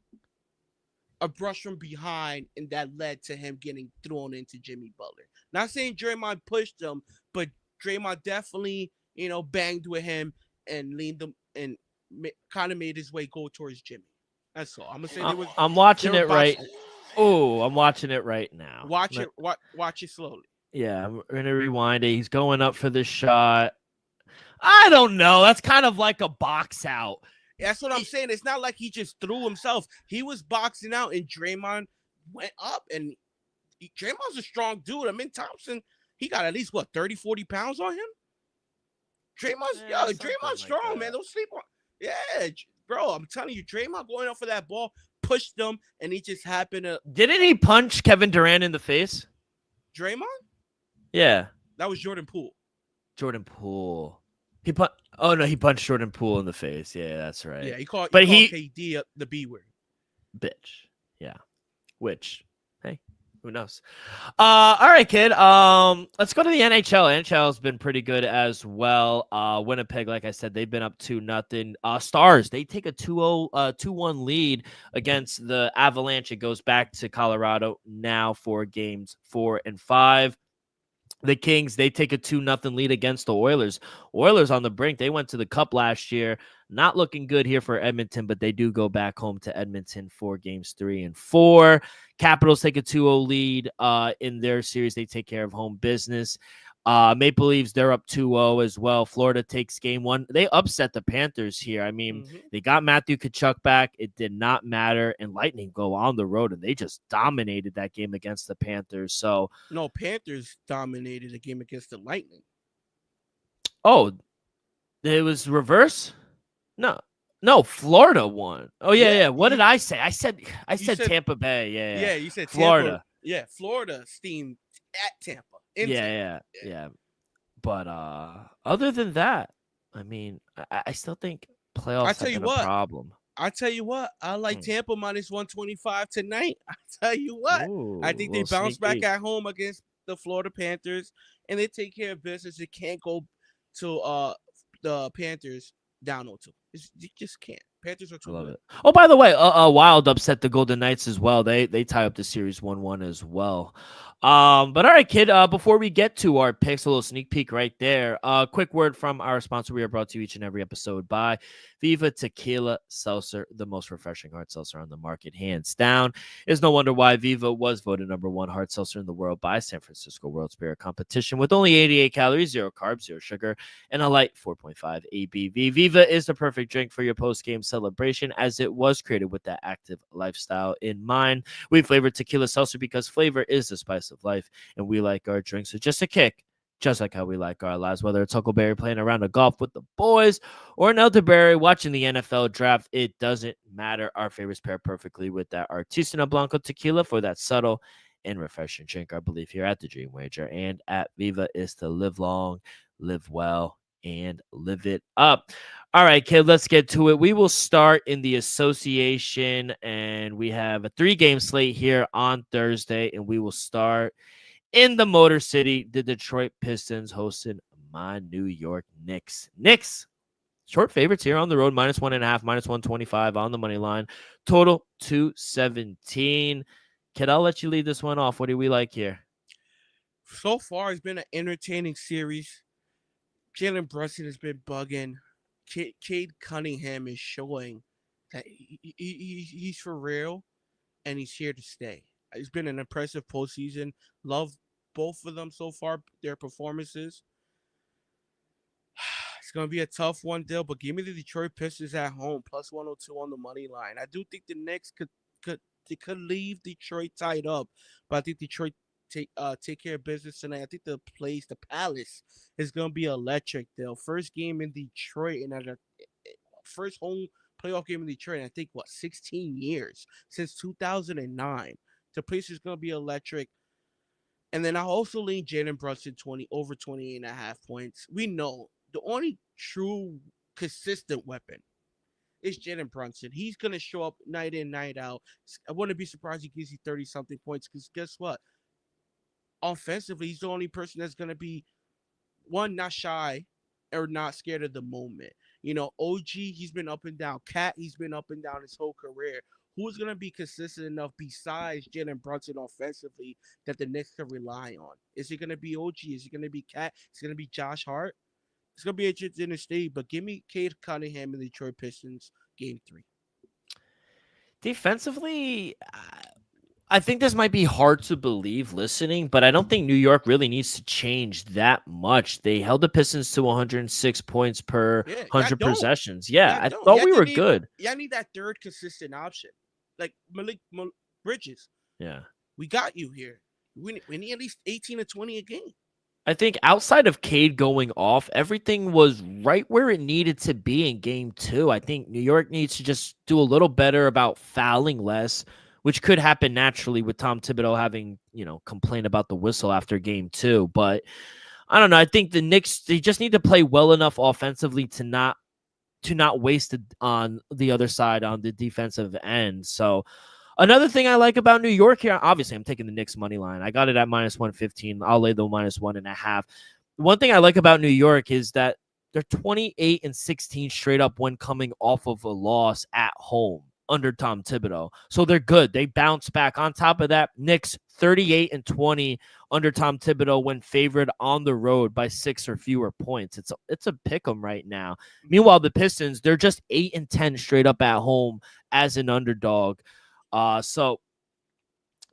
a brush from behind, and that led to him getting thrown into Jimmy Butler. Not saying Draymond pushed him, but Draymond definitely, banged with him and leaned him and kind of made his way go towards Jimmy. That's all. I'm gonna say I'm watching it right. Oh, I'm watching it right now. Watch it slowly. Yeah, I'm gonna rewind it. He's going up for the shot. I don't know. That's kind of like a box out. That's what I'm saying. It's not like he just threw himself. He was boxing out, and Draymond went up, and Draymond's a strong dude. I mean, Thompson, he got at least, 30, 40 pounds on him? Draymond's strong, like man. Don't sleep on. Yeah, bro, I'm telling you, Draymond going up for that ball, pushed him, and he just happened to Didn't he punch Kevin Durant in the face? Draymond. Yeah, That was Jordan Poole. Jordan Poole. Oh no, he punched Jordan Poole in the face. Yeah, that's right. Yeah, he called But KD the B word. Bitch. Yeah. Which, hey, who knows? All right, kid. Let's go to the NHL. NHL has been pretty good as well. Winnipeg, like I said, they've been up 2-0. Stars, they take a 2-1 lead against the Avalanche. It goes back to Colorado now for games 4 and 5. The Kings, they take a 2-0 lead against the Oilers. Oilers on the brink. They went to the Cup last year. Not looking good here for Edmonton, but they do go back home to Edmonton for games 3 and 4. Capitals take a 2-0 lead in their series. They take care of home business. Maple Leafs, they're up 2-0 as well. Florida takes game 1. They upset the Panthers here. I mean, they got Matthew Tkachuk back. It did not matter. And Lightning go on the road, and they just dominated that game against the Panthers. So, no, Panthers dominated the game against the Lightning. Oh, it was reverse? No, Florida won. Oh, yeah. What did I say? I said Tampa Bay. Yeah, you said Florida. Tampa. Yeah, Florida steamed at Tampa. Yeah. But other than that, I mean, I still think playoffs have been a problem. I tell you what, I like Tampa minus 125 tonight. I tell you what, Ooh, I think they bounce back at home against the Florida Panthers, and they take care of business. It can't go to the Panthers down 0-2. You just can't. Panthers are too good. Oh, by the way, Wild upset the Golden Knights as well. They tie up the series 1-1 as well. But all right, kid, before we get to our picks, a little sneak peek right there. Quick word from our sponsor. We are brought to you each and every episode by Viva Tequila Seltzer, the most refreshing hard seltzer on the market, hands down. It's no wonder why Viva was voted #1 hard seltzer in the world by San Francisco World Spirit Competition with only 88 calories, 0 carbs, 0 sugar, and a light 4.5 ABV. Viva is the perfect drink for your post-game celebration as it was created with that active lifestyle in mind. We flavored tequila seltzer because flavor is the spice of life, and we like our drinks with just a kick, just like how we like our lives. Whether it's Huckleberry playing around a golf with the boys or an elderberry watching the NFL draft, it doesn't matter. Our favorites pair perfectly with that Artisanal Blanco tequila for that subtle and refreshing drink. Our belief here at the Dream Wager and at Viva is to live long, live well, and live it up. All right, kid, let's get to it. We will start in the association, and we have a 3-game slate here on Thursday, and we will start in the Motor City, the Detroit Pistons hosting my New York Knicks. Knicks, short favorites here on the road, -1.5, -125 on the money line. Total 217. Kid, I'll let you lead this one off. What do we like here? So far, it's been an entertaining series. Jalen Brunson has been bugging. Cade Cunningham is showing that he's for real, and he's here to stay. It's been an impressive postseason. Love both of them so far, their performances. It's going to be a tough one, Dill, but give me the Detroit Pistons at home, +102 on the money line. I do think the Knicks could leave Detroit tied up, but I think Detroit take care of business tonight. I think the Palace is going to be electric, Dill. First game in Detroit, and first home playoff game in Detroit in, I think, 16 years, since 2009. The place is going to be electric. And then I also lean Jalen Brunson over 28.5 points. We know the only true consistent weapon is Jalen Brunson. He's going to show up night in, night out. I wouldn't be surprised he gives you 30-something points because guess what? Offensively, he's the only person that's going to be, one, not shy or not scared of the moment. You know, OG, he's been up and down. Cat, he's been up and down his whole career. Who's going to be consistent enough besides Jalen Brunson offensively that the Knicks can rely on? Is it going to be OG? Is it going to be Cat? Is it going to be Josh Hart? It's going to be interesting to see, but give me Cade Cunningham and the Detroit Pistons game 3. Defensively, I think this might be hard to believe listening, but I don't think New York really needs to change that much. They held the Pistons to 106 points per 100 possessions. Yeah, I thought we were good. I need that third consistent option. Like Malik Bridges. Yeah. We got you here. We need at least 18 to 20 a game. I think outside of Cade going off, everything was right where it needed to be in game two. I think New York needs to just do a little better about fouling less, which could happen naturally with Tom Thibodeau having, complain about the whistle after game two. But I don't know. I think the Knicks, they just need to play well enough offensively to not waste it on the other side on the defensive end. So another thing I like about New York here, obviously, I'm taking the Knicks money line. I got it at minus 115. I'll lay the minus 1.5. One thing I like about New York is that they're 28-16 straight up when coming off of a loss at home under Tom Thibodeau. So they're good. They bounce back. On top of that, Knicks 38-20 under Tom Thibodeau when favored on the road by 6 or fewer points. It's a pick 'em right now. Meanwhile, the Pistons, they're just 8-10 straight up at home as an underdog. So,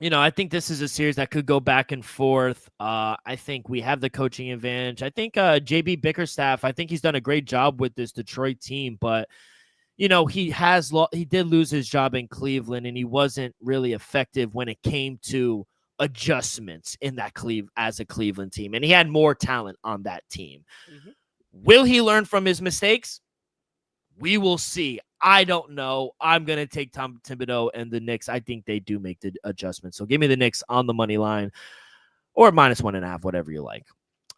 I think this is a series that could go back and forth. I think we have the coaching advantage. I think JB Bickerstaff, I think he's done a great job with this Detroit team, but he did lose his job in Cleveland, and he wasn't really effective when it came to adjustments in that as a Cleveland team, and he had more talent on that team. Mm-hmm. Will he learn from his mistakes? We will see. I don't know. I'm going to take Tom Thibodeau and the Knicks. I think they do make the adjustment. So give me the Knicks on the money line or minus 1.5, whatever you like.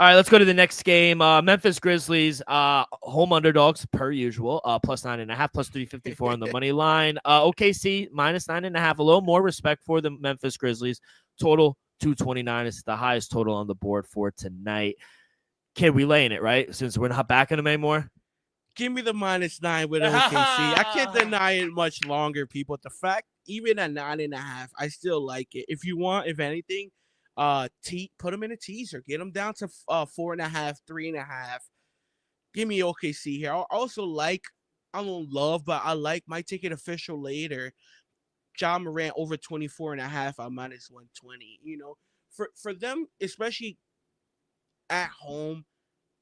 All right, let's go to the next game. Memphis Grizzlies, home underdogs per usual, plus 9.5, plus 354 on the money line. OKC minus 9.5, a little more respect for the Memphis Grizzlies. Total 229 is the highest total on the board for tonight. Kid, we laying it, right? Since we're not backing them anymore. Give me the minus 9 with OKC. I can't deny it much longer, people. The fact, even at 9.5, I still like it. If you want, if anything, put them in a teaser. Get them down to 4.5, 3.5. Give me OKC here. I also like, I don't love, but I like, might take it official later. John Morant over 24.5 on minus 120. For them, especially at home,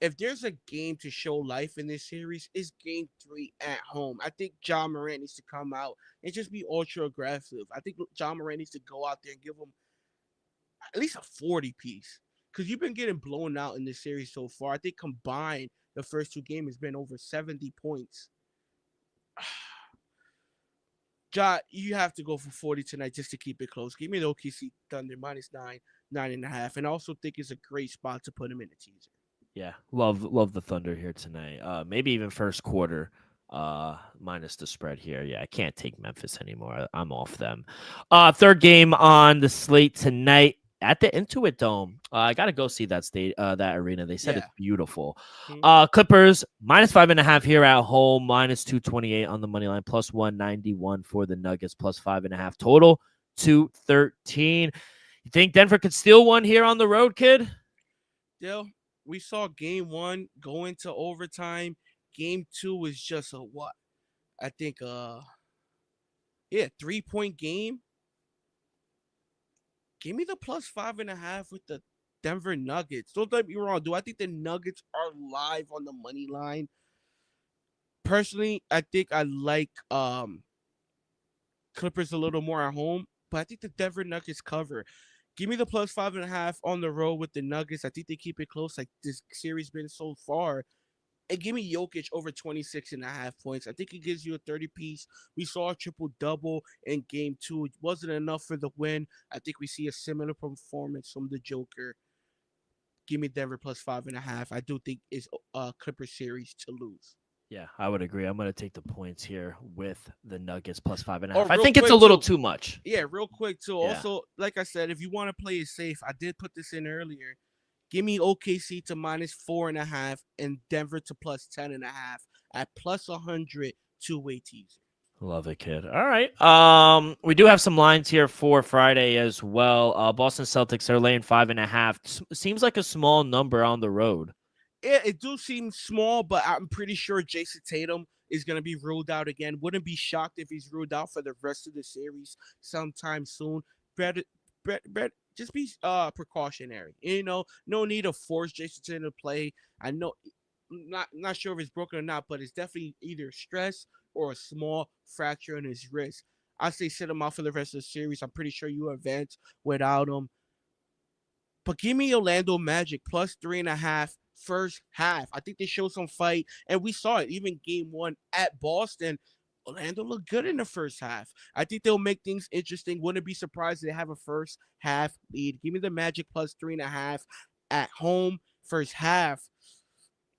if there's a game to show life in this series, it's game 3 at home. I think John Morant needs to come out and just be ultra aggressive. I think John Morant needs to go out there and give him at least a 40 piece. Because you've been getting blown out in this series so far. I think combined, the first 2 games has been over 70 points. Ja, you have to go for 40 tonight just to keep it close. Give me the OKC Thunder minus 9, 9.5. And I also think it's a great spot to put him in the teaser. Yeah, love the Thunder here tonight. Maybe even first quarter, minus the spread here. Yeah, I can't take Memphis anymore. I'm off them. Third game on the slate tonight at the Intuit Dome. I gotta go see that that arena. They said it's beautiful. Clippers minus 5.5 here at home, minus 228 on the money line, plus 191 for the Nuggets, plus 5.5 total, 213. You think Denver could steal one here on the road, kid? Still. We saw game 1 go into overtime. Game 2 was just a what? I think 3-point game. Give me the plus 5.5 with the Denver Nuggets. Don't get me wrong. Do I think the Nuggets are live on the money line? Personally, I think I like Clippers a little more at home, but I think the Denver Nuggets cover. Give me the plus 5.5 on the road with the Nuggets. I think they keep it close like this series been so far. And give me Jokic over 26.5 points. I think it gives you a 30-piece. We saw a triple-double in game 2. It wasn't enough for the win. I think we see a similar performance from the Joker. Give me Denver plus 5.5. I do think it's a Clippers series to lose. Yeah, I would agree. I'm going to take the points here with the Nuggets plus 5.5. Oh, I real think it's quick, a little too. too much. Yeah, real quick, too. Yeah. Also, like I said, if you want to play it safe, I did put this in earlier. Give me OKC to minus 4.5 and Denver to plus 10.5 at plus 100 two-way teaser. Love it, kid. All right. We do have some lines here for Friday as well. Boston Celtics are laying 5.5. Seems like a small number on the road. It do seem small, but I'm pretty sure Jason Tatum is going to be ruled out again. Wouldn't be shocked if he's ruled out for the rest of the series sometime soon. Better, just be precautionary. No need to force Jason Tatum to play. I know, not sure if it's broken or not, but it's definitely either stress or a small fracture in his wrist. I say sit him out for the rest of the series. I'm pretty sure you advance without him. But give me Orlando Magic plus 3.5 first half. I think they showed some fight, and we saw it. Even game 1 at Boston, Orlando looked good in the first half. I think they'll make things interesting. Wouldn't be surprised if they have a first half lead. Give me the Magic plus 3.5 at home first half.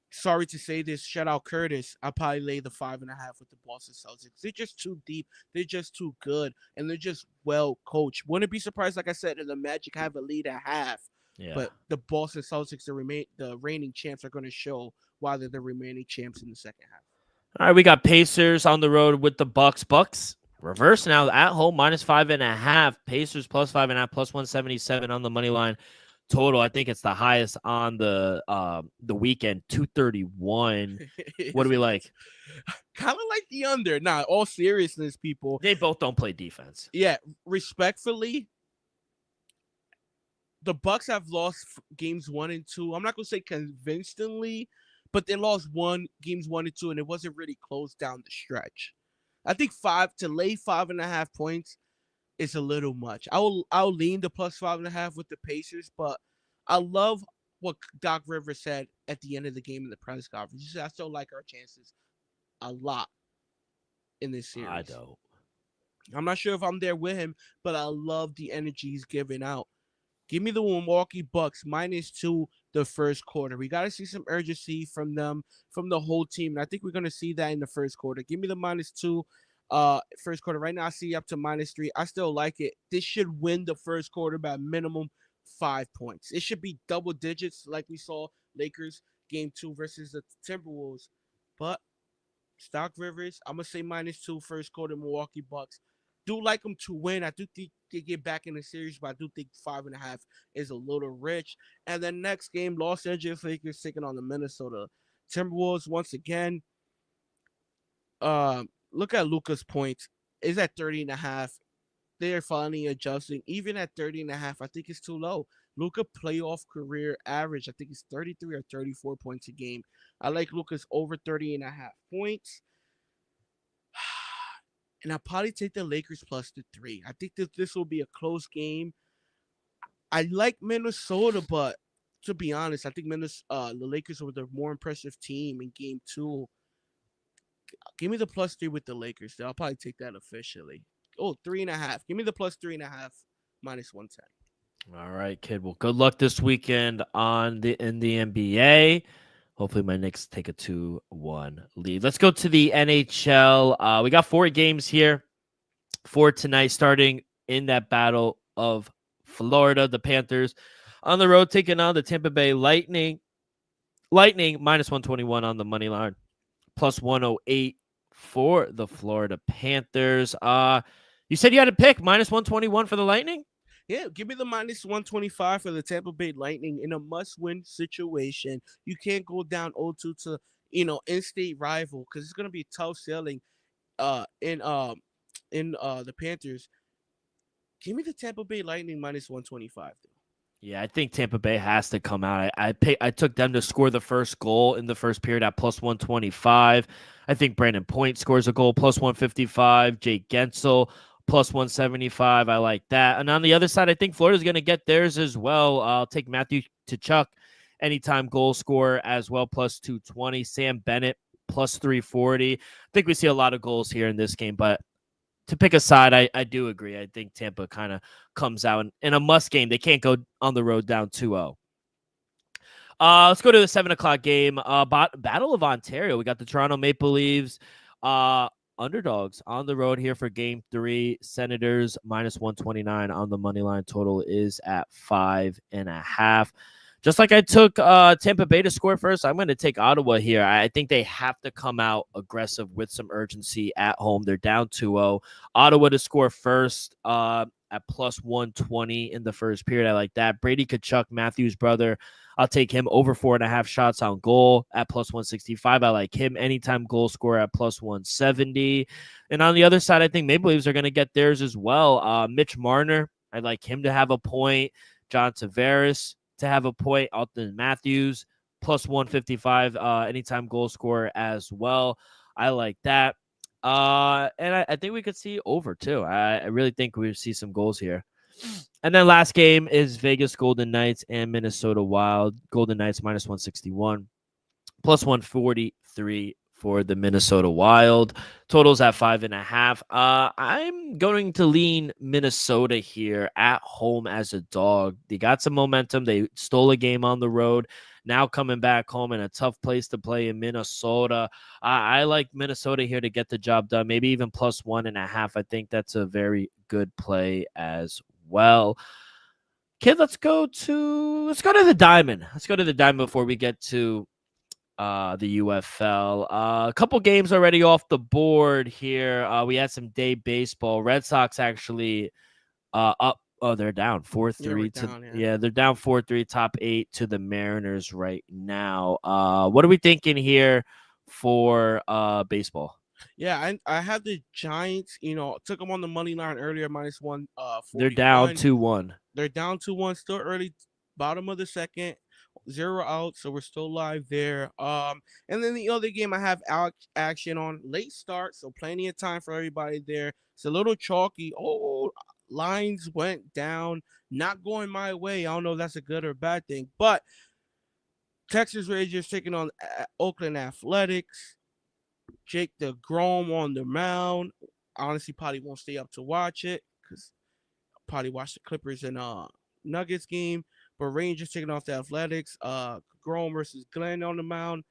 Sorry to say this, shout out Curtis. I'll probably lay the 5.5 with the Boston Celtics. They're just too deep. They're just too good, and they're just well coached. Wouldn't be surprised, like I said, if the Magic have a lead at half. Yeah. But the Boston Celtics, the reigning champs, are going to show why they're the remaining champs in the second half. All right, we got Pacers on the road with the Bucks. Bucks reverse now at home -5.5. Pacers +5.5, +177 on the money line. Total, I think it's the highest on the weekend, 231. What do we like? Kind of like the under. Nah, all seriousness, people. They both don't play defense. Yeah, respectfully, the Bucks have lost games 1 and 2. I'm not gonna say convincingly, but they lost games 1 and 2, and it wasn't really close down the stretch. I think 5.5 points is a little much. I'll lean the plus 5.5 with the Pacers, but I love what Doc Rivers said at the end of the game in the press conference. He said, I still like our chances a lot in this series. I don't. I'm not sure if I'm there with him, but I love the energy he's giving out. Give me the Milwaukee Bucks -2 the first quarter. We got to see some urgency from them, from the whole team. And I think we're going to see that in the first quarter. Give me the -2 first quarter. Right now, I see up to -3. I still like it. This should win the first quarter by minimum 5 points. It should be double digits like we saw Lakers game 2 versus the Timberwolves. But Doc Rivers, I'm going to say -2 first quarter Milwaukee Bucks. Do like them to win. I do think they get back in the series, but I do think 5.5 is a little rich. And then next game, Los Angeles Lakers taking on the Minnesota Timberwolves once again. Look at Luka's points. It's at 30.5. They're finally adjusting. Even at 30.5, I think it's too low. Luka playoff career average, I think it's 33 or 34 points a game. I like Luka's over 30.5 points. And I'll probably take the Lakers +3. I think that this will be a close game. I like Minnesota, but to be honest, I think the Lakers were the more impressive team in game 2. Give me the +3 with the Lakers. I'll probably take that officially. Oh, 3.5. Give me the +3.5, -110. All right, kid. Well, good luck this weekend in the NBA. Hopefully my Knicks take a 2-1 lead. Let's go to the NHL. We got 4 games here for tonight, starting in that battle of Florida. The Panthers on the road taking on the Tampa Bay Lightning. Lightning -121 on the money line, +108 for the Florida Panthers. You said you had to pick -121 for the Lightning? Yeah, give me the -125 for the Tampa Bay Lightning in a must-win situation. You can't go down 0-2 to, in-state rival, because it's gonna be tough sailing in the Panthers. Give me the Tampa Bay Lightning -125. Yeah, I think Tampa Bay has to come out. I took them to score the first goal in the first period at +125. I think Brandon Point scores a goal +155. Jake Gensel +175. I like that. And on the other side, I think Florida's going to get theirs as well. I'll take Matthew Tkachuk, anytime goal scorer as well, +220. Sam Bennett +340. I think we see a lot of goals here in this game, but to pick a side, I do agree. I think Tampa kind of comes out in a must game. They can't go on the road down 2-0. Let's go to the 7:00 game. Battle of Ontario. We got the Toronto Maple Leafs underdogs on the road here for game 3. Senators -129 on the money line. Total is at 5.5. Just like I took Tampa Bay to score first, I'm going to take Ottawa here. I think they have to come out aggressive with some urgency at home. They're down 2-0. Ottawa to score first at +120 in the first period. I like that. Brady Tkachuk, Matthews' brother. I'll take him over 4.5 shots on goal at +165. I like him. Anytime goal scorer at +170. And on the other side, I think Maple Leafs are going to get theirs as well. Mitch Marner, I like him to have a point. John Tavares to have a point. Austin Matthews +155. Anytime goal scorer as well. I like that. And I think we could see over too. I really think we see some goals here. And then last game is Vegas Golden Knights and Minnesota Wild. Golden Knights minus 161, plus 143 for the Minnesota Wild. Totals at 5.5. I'm going to lean Minnesota here at home as a dog. They got some momentum. They stole a game on the road. Now coming back home in a tough place to play in Minnesota. I like Minnesota here to get the job done. Maybe even plus 1.5. I think that's a very good play as well. Kid, let's go to the Diamond. Let's go to the Diamond before we get to the UFL. A couple games already off the board here. We had some day baseball. Red Sox actually up. Oh, they're down 4-3 to down, they're down 4-3, top 8 to the Mariners right now. What are we thinking here for baseball? Yeah, I had the Giants. Took them on the money line earlier, minus one. They're down 41. 2-1. They're down 2-1, still early, bottom of the second, 0 out, so we're still live there. And then the other game I have action on, late start, so plenty of time for everybody there. It's a little chalky. Oh, lines went down, not going my way. I don't know if that's a good or bad thing, but Texas Rangers taking on Oakland Athletics. Jake DeGrom on the mound. Honestly, probably won't stay up to watch it because probably watch the Clippers and Nuggets game. But Rangers taking off the Athletics. Grom versus Glenn on the mound.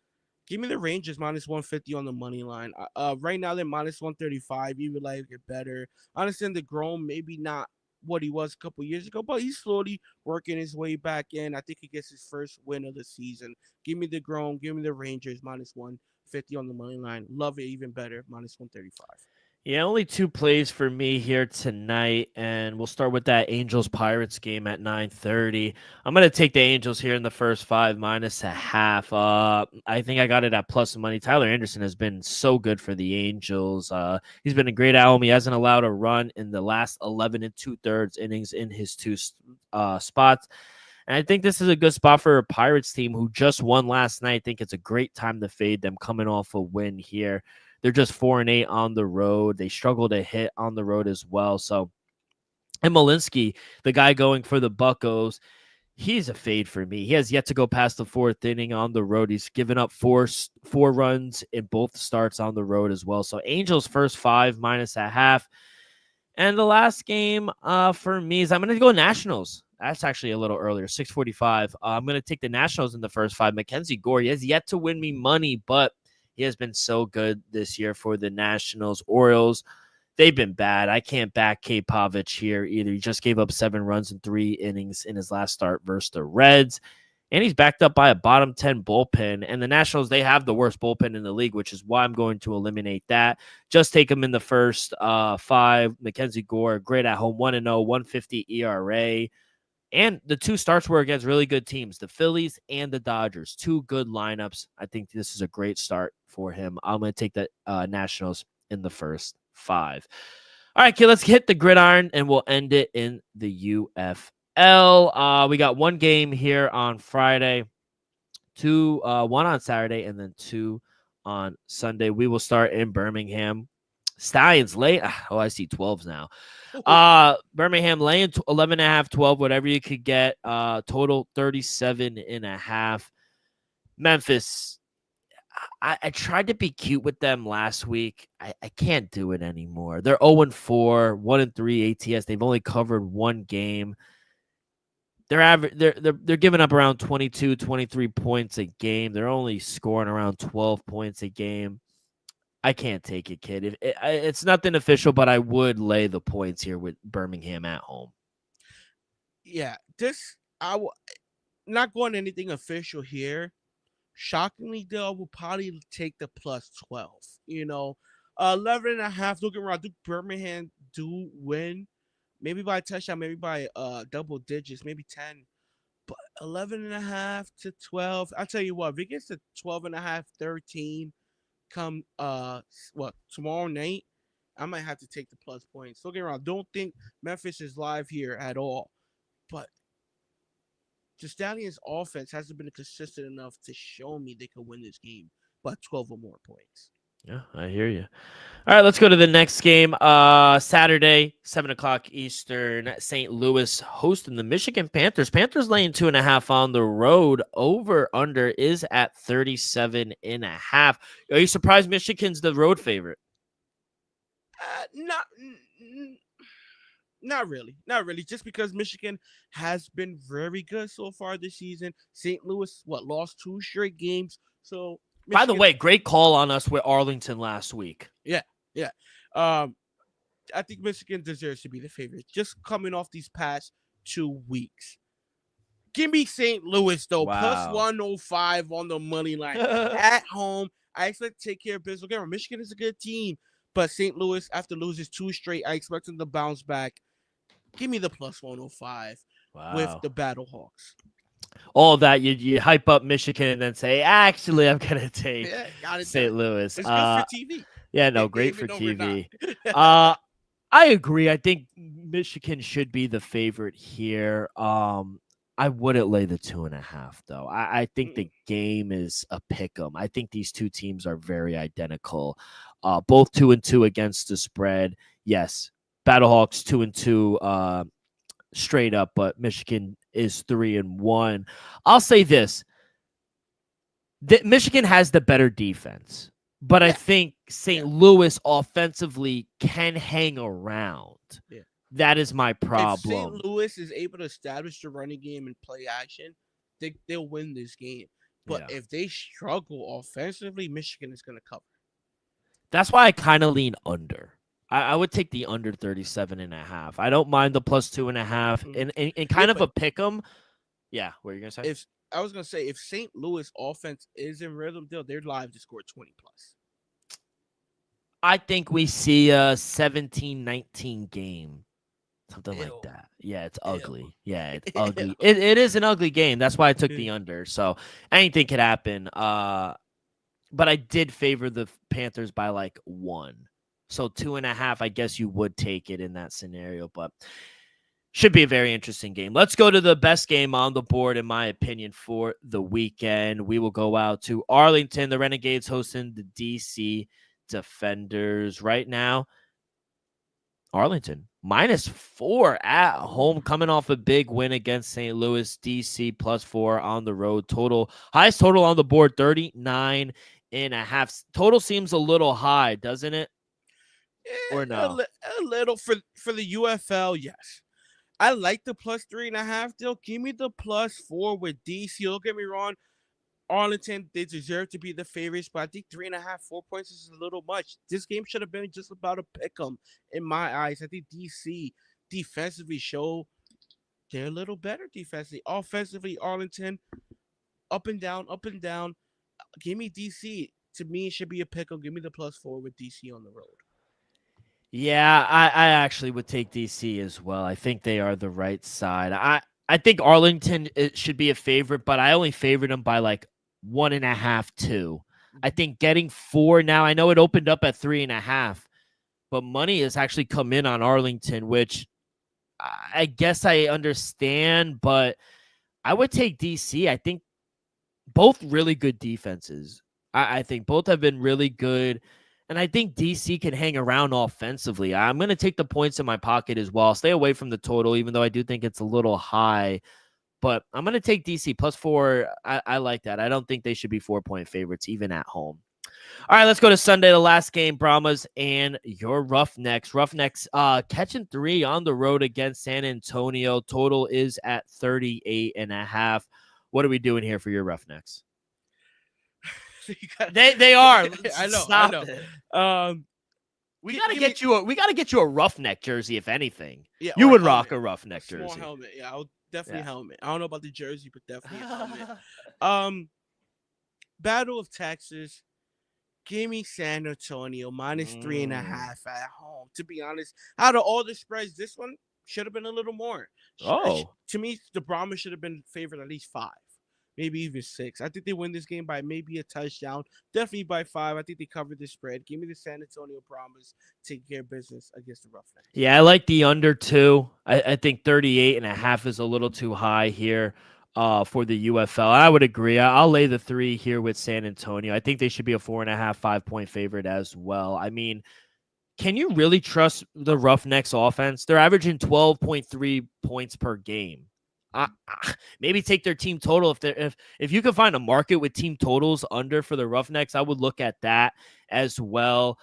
Give me the Rangers minus 150 on the money line. Right now they're minus 135. You would like it better. I understand the Grom maybe not what he was a couple years ago, but he's slowly working his way back in. I think he gets his first win of the season. Give me the Grom. Give me the Rangers minus 150 on the money line. Love it even better. Minus 135. Yeah, only two plays for me here tonight, and we'll start with that Angels-Pirates game at 9:30. I'm going to take the Angels here in the first 5 minus a half. I think I got it at plus money. Tyler Anderson has been so good for the Angels. He's been a great at home. He hasn't allowed a run in the last 11 and 2/3 innings in his two spots. And I think this is a good spot for a Pirates team who just won last night. I think it's a great time to fade them coming off a win here. They're just 4-8 on the road. They struggle to hit on the road as well. So, and Malinsky, the guy going for the Buccos, he's a fade for me. He has yet to go past the 4th inning on the road. He's given up four runs in both starts on the road as well. So Angels first 5 minus a half. And the last game for me is I'm going to go Nationals. That's actually a little earlier, 6:45. I'm going to take the Nationals in the first 5. Mackenzie Gore, he has yet to win me money, but he has been so good this year for the Nationals. Orioles, they've been bad. I can't back K. Pavich here either. He just gave up 7 runs in 3 innings in his last start versus the Reds. And he's backed up by a bottom 10 bullpen. And the Nationals, they have the worst bullpen in the league, which is why I'm going to eliminate that. Just take him in the first 5. Mackenzie Gore, great at home, 1-0, 150 ERA. And the 2 starts were against really good teams, the Phillies and the Dodgers. 2 good lineups. I think this is a great start for him. I'm going to take the Nationals in the first 5. All right, kid, let's hit the gridiron, and we'll end it in the UFL. We got 1 game here on Friday, 1 on Saturday, and then 2 on Sunday. We will start in Birmingham. Stallions late. Oh, I see 12s now. Birmingham laying 11.5, 12, whatever you could get. Total 37.5. Memphis. I tried to be cute with them last week. I can't do it anymore. They're 0-4, 1-3 ATS. They've only covered 1 game. They're giving up around 22, 23 points a game. They're only scoring around 12 points a game. I can't take it, kid. It's nothing official, but I would lay the points here with Birmingham at home. Yeah, not going anything official here. Shockingly, though, I will probably take the plus 12. 11.5. Don't get me wrong. I think Birmingham do win. Maybe by a touchdown, maybe by double digits, maybe 10. But 11.5 to 12. I'll tell you what, if it gets to 12.5, 13 come tomorrow night, I might have to take the plus points. Don't get me wrong. Don't think Memphis is live here at all. But the Stallions' offense hasn't been consistent enough to show me they could win this game by 12 or more points. Yeah, I hear you. All right, let's go to the next game. Saturday, 7 o'clock Eastern. St. Louis hosting the Michigan Panthers. Panthers laying 2.5 on the road. Over under is at 37.5. Are you surprised Michigan's the road favorite? Not, not really, not really. Just because Michigan has been very good so far this season. St. Louis, lost 2 straight games. So By the Michigan, way, great call on us with Arlington last week. yeah, yeah. Um, I think Michigan deserves to be the favorite. Just coming off these past 2 weeks. Give me St. Louis though, plus Wow. 105 on the money line at home. I expect to take care of business. Again, Michigan is a good team, but St. Louis, after losing 2 straight, I expect them to bounce back. Give me the plus 105 with Wow. the Battlehawks. All that you hype up Michigan and then say, actually, I'm gonna take Yeah, got it St. done. Louis. It's good for TV. Yeah, no, great for Even though we're not. TV. I agree. I think Michigan should be the favorite here. I wouldn't lay the 2.5 though. I think the game is a pick 'em. I think these two teams are very identical. Both 2-2 against the spread. Yes, Battlehawks 2-2 straight up, but Michigan is 3-1. I'll say this: Michigan has the better defense. But I think St. Louis offensively can hang around. Yeah. That is my If problem. St. Louis is able to establish the running game and play action, they'll win this game. But Yeah. if they struggle offensively, Michigan is going to cover. That's why I kind of lean under. I would take the under 37.5. I don't mind the plus 2.5 and kind of a pick 'em. Yeah, what are you gonna say? If St. Louis offense is in rhythm, they're live to score 20 plus. I think we see a 17-19 game. Something Ew. like that. Yeah, it's Ew. ugly. Yeah, it's Ew. ugly. It is an ugly game. That's why I took the under. So anything could happen. But I did favor the Panthers by like 1. So 2.5, I guess you would take it in that scenario, but should be a very interesting game. Let's go to the best game on the board, in my opinion, for the weekend. We will go out to Arlington. The Renegades hosting the DC Defenders right now. Arlington -4 at home, coming off a big win against St. Louis. DC +4 on the road. Highest total on the board, 39.5. Total seems a little high, doesn't it? Or no? A little for the UFL, yes. I like the plus 3.5 deal. Give me the +4 with DC. Don't get me wrong. Arlington, they deserve to be the favorites, but I think 3.5, 4 points is a little much. This game should have been just about a pick 'em in my eyes. I think DC defensively show they're a little better defensively. Offensively, Arlington, up and down, up and down. Give me DC. To me, it should be a pick 'em. Give me the +4 with DC on the road. Yeah, I actually would take DC as well. I think they are the right side. I think Arlington should be a favorite, but I only favored them by like 1.5, 2. I think getting 4 now. I know it opened up at 3.5, but money has actually come in on Arlington, which I guess I understand, but I would take DC. I think both really good defenses. I think both have been really good. And I think DC can hang around offensively. I'm going to take the points in my pocket as well. Stay away from the total, even though I do think it's a little high. But I'm going to take DC +4. I like that. I don't think they should be 4-point favorites, even at home. All right, let's go to Sunday, the last game, Brahmas and your Roughnecks. Roughnecks catching 3 on the road against San Antonio. Total is at 38.5. What are we doing here for your Roughnecks? They are. I know. Stop I know. It. We gotta get you a Roughneck jersey, if anything. Yeah, you would helmet. rock a Roughneck Small jersey. helmet. Yeah, I'll definitely helmet. I don't know about the jersey, but definitely a helmet. Battle of Texas. Give me San Antonio -3.5 at home. To be honest, out of all the spreads, this one should have been a little more. Oh, to me, the Brahmas should have been favored at least 5. Maybe even 6. I think they win this game by maybe a touchdown. Definitely by 5. I think they covered the spread. Give me the San Antonio Brahmas taking care of business against the Roughnecks. Yeah, I like the under 2. I think 38.5 is a little too high here. for the UFL. I would agree. I'll lay the 3 here with San Antonio. I think they should be a 4.5, 5-point favorite as well. I mean, can you really trust the Roughnecks offense? They're averaging 12.3 points per game. Maybe take their team total. If you can find a market with team totals under for the Roughnecks, I would look at that as well.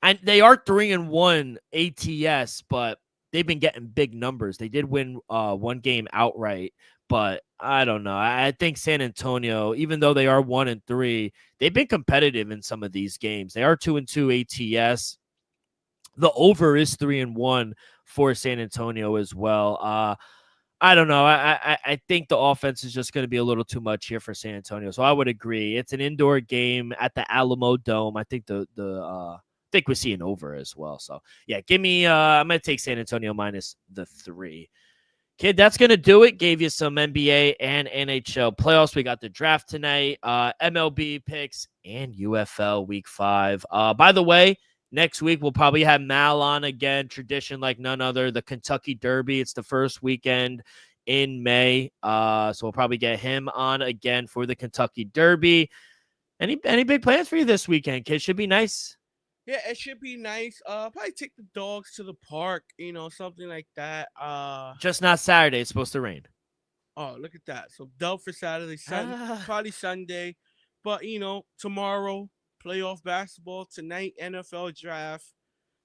And they are 3-1 ATS, but they've been getting big numbers. They did win one game outright, but I don't know. I think San Antonio, even though they are 1-3, they've been competitive in some of these games. They are 2-2 ATS. The over is 3-1 for San Antonio as well. I don't know. I think the offense is just going to be a little too much here for San Antonio. So I would agree. It's an indoor game at the Alamo Dome. I think think we see an over as well. So yeah, give me I'm gonna take San Antonio minus the 3. Kid, that's gonna do it. Gave you some NBA and NHL playoffs. We got the draft tonight, MLB picks, and UFL week 5. By the way, next week we'll probably have Mal on again. Tradition like none other. The Kentucky Derby. It's the first weekend in May. So we'll probably get him on again for the Kentucky Derby. Any big plans for you this weekend, kid? Should be nice. Yeah, it should be nice. Probably take the dogs to the park, something like that. Just not Saturday. It's supposed to rain. Oh, look at that. So dub for Saturday, probably Sunday. But tomorrow, playoff basketball, tonight, NFL draft.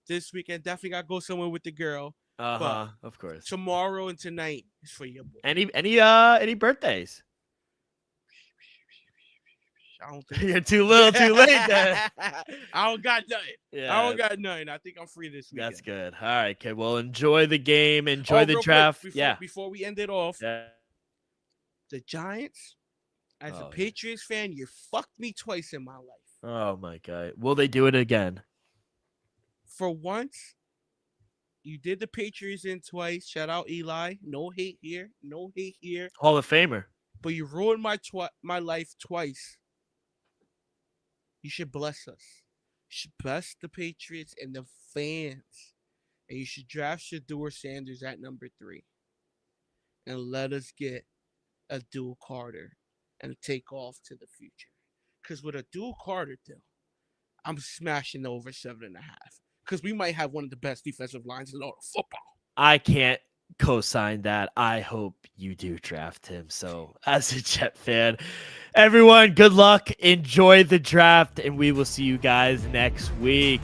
This weekend, definitely gotta go somewhere with the girl. Of course. Tomorrow and tonight is for your boy. Any birthdays? I don't think you're too little, too late. Then. I don't got nothing. Yeah. I don't got nothing. I think I'm free this weekend. That's good. All right, kid. Well, enjoy the game. Enjoy the draft. Before we end it off, the Giants, as a Patriots fan, you fucked me twice in my life. Oh my God. Will they do it again? For once, you did the Patriots in twice. Shout out Eli. No hate here. No hate here. Hall of Famer. But you ruined my life twice. You should bless us. You should bless the Patriots and the fans. And you should draft Shedeur Sanders at number 3. And let us get a dual Carter and take off to the future. Because with a dual Carter deal, I'm smashing over 7.5. Because we might have one of the best defensive lines in all of football. I can't co-sign that. I hope you do draft him. So as a Jet fan, everyone, good luck. Enjoy the draft, and we will see you guys next week.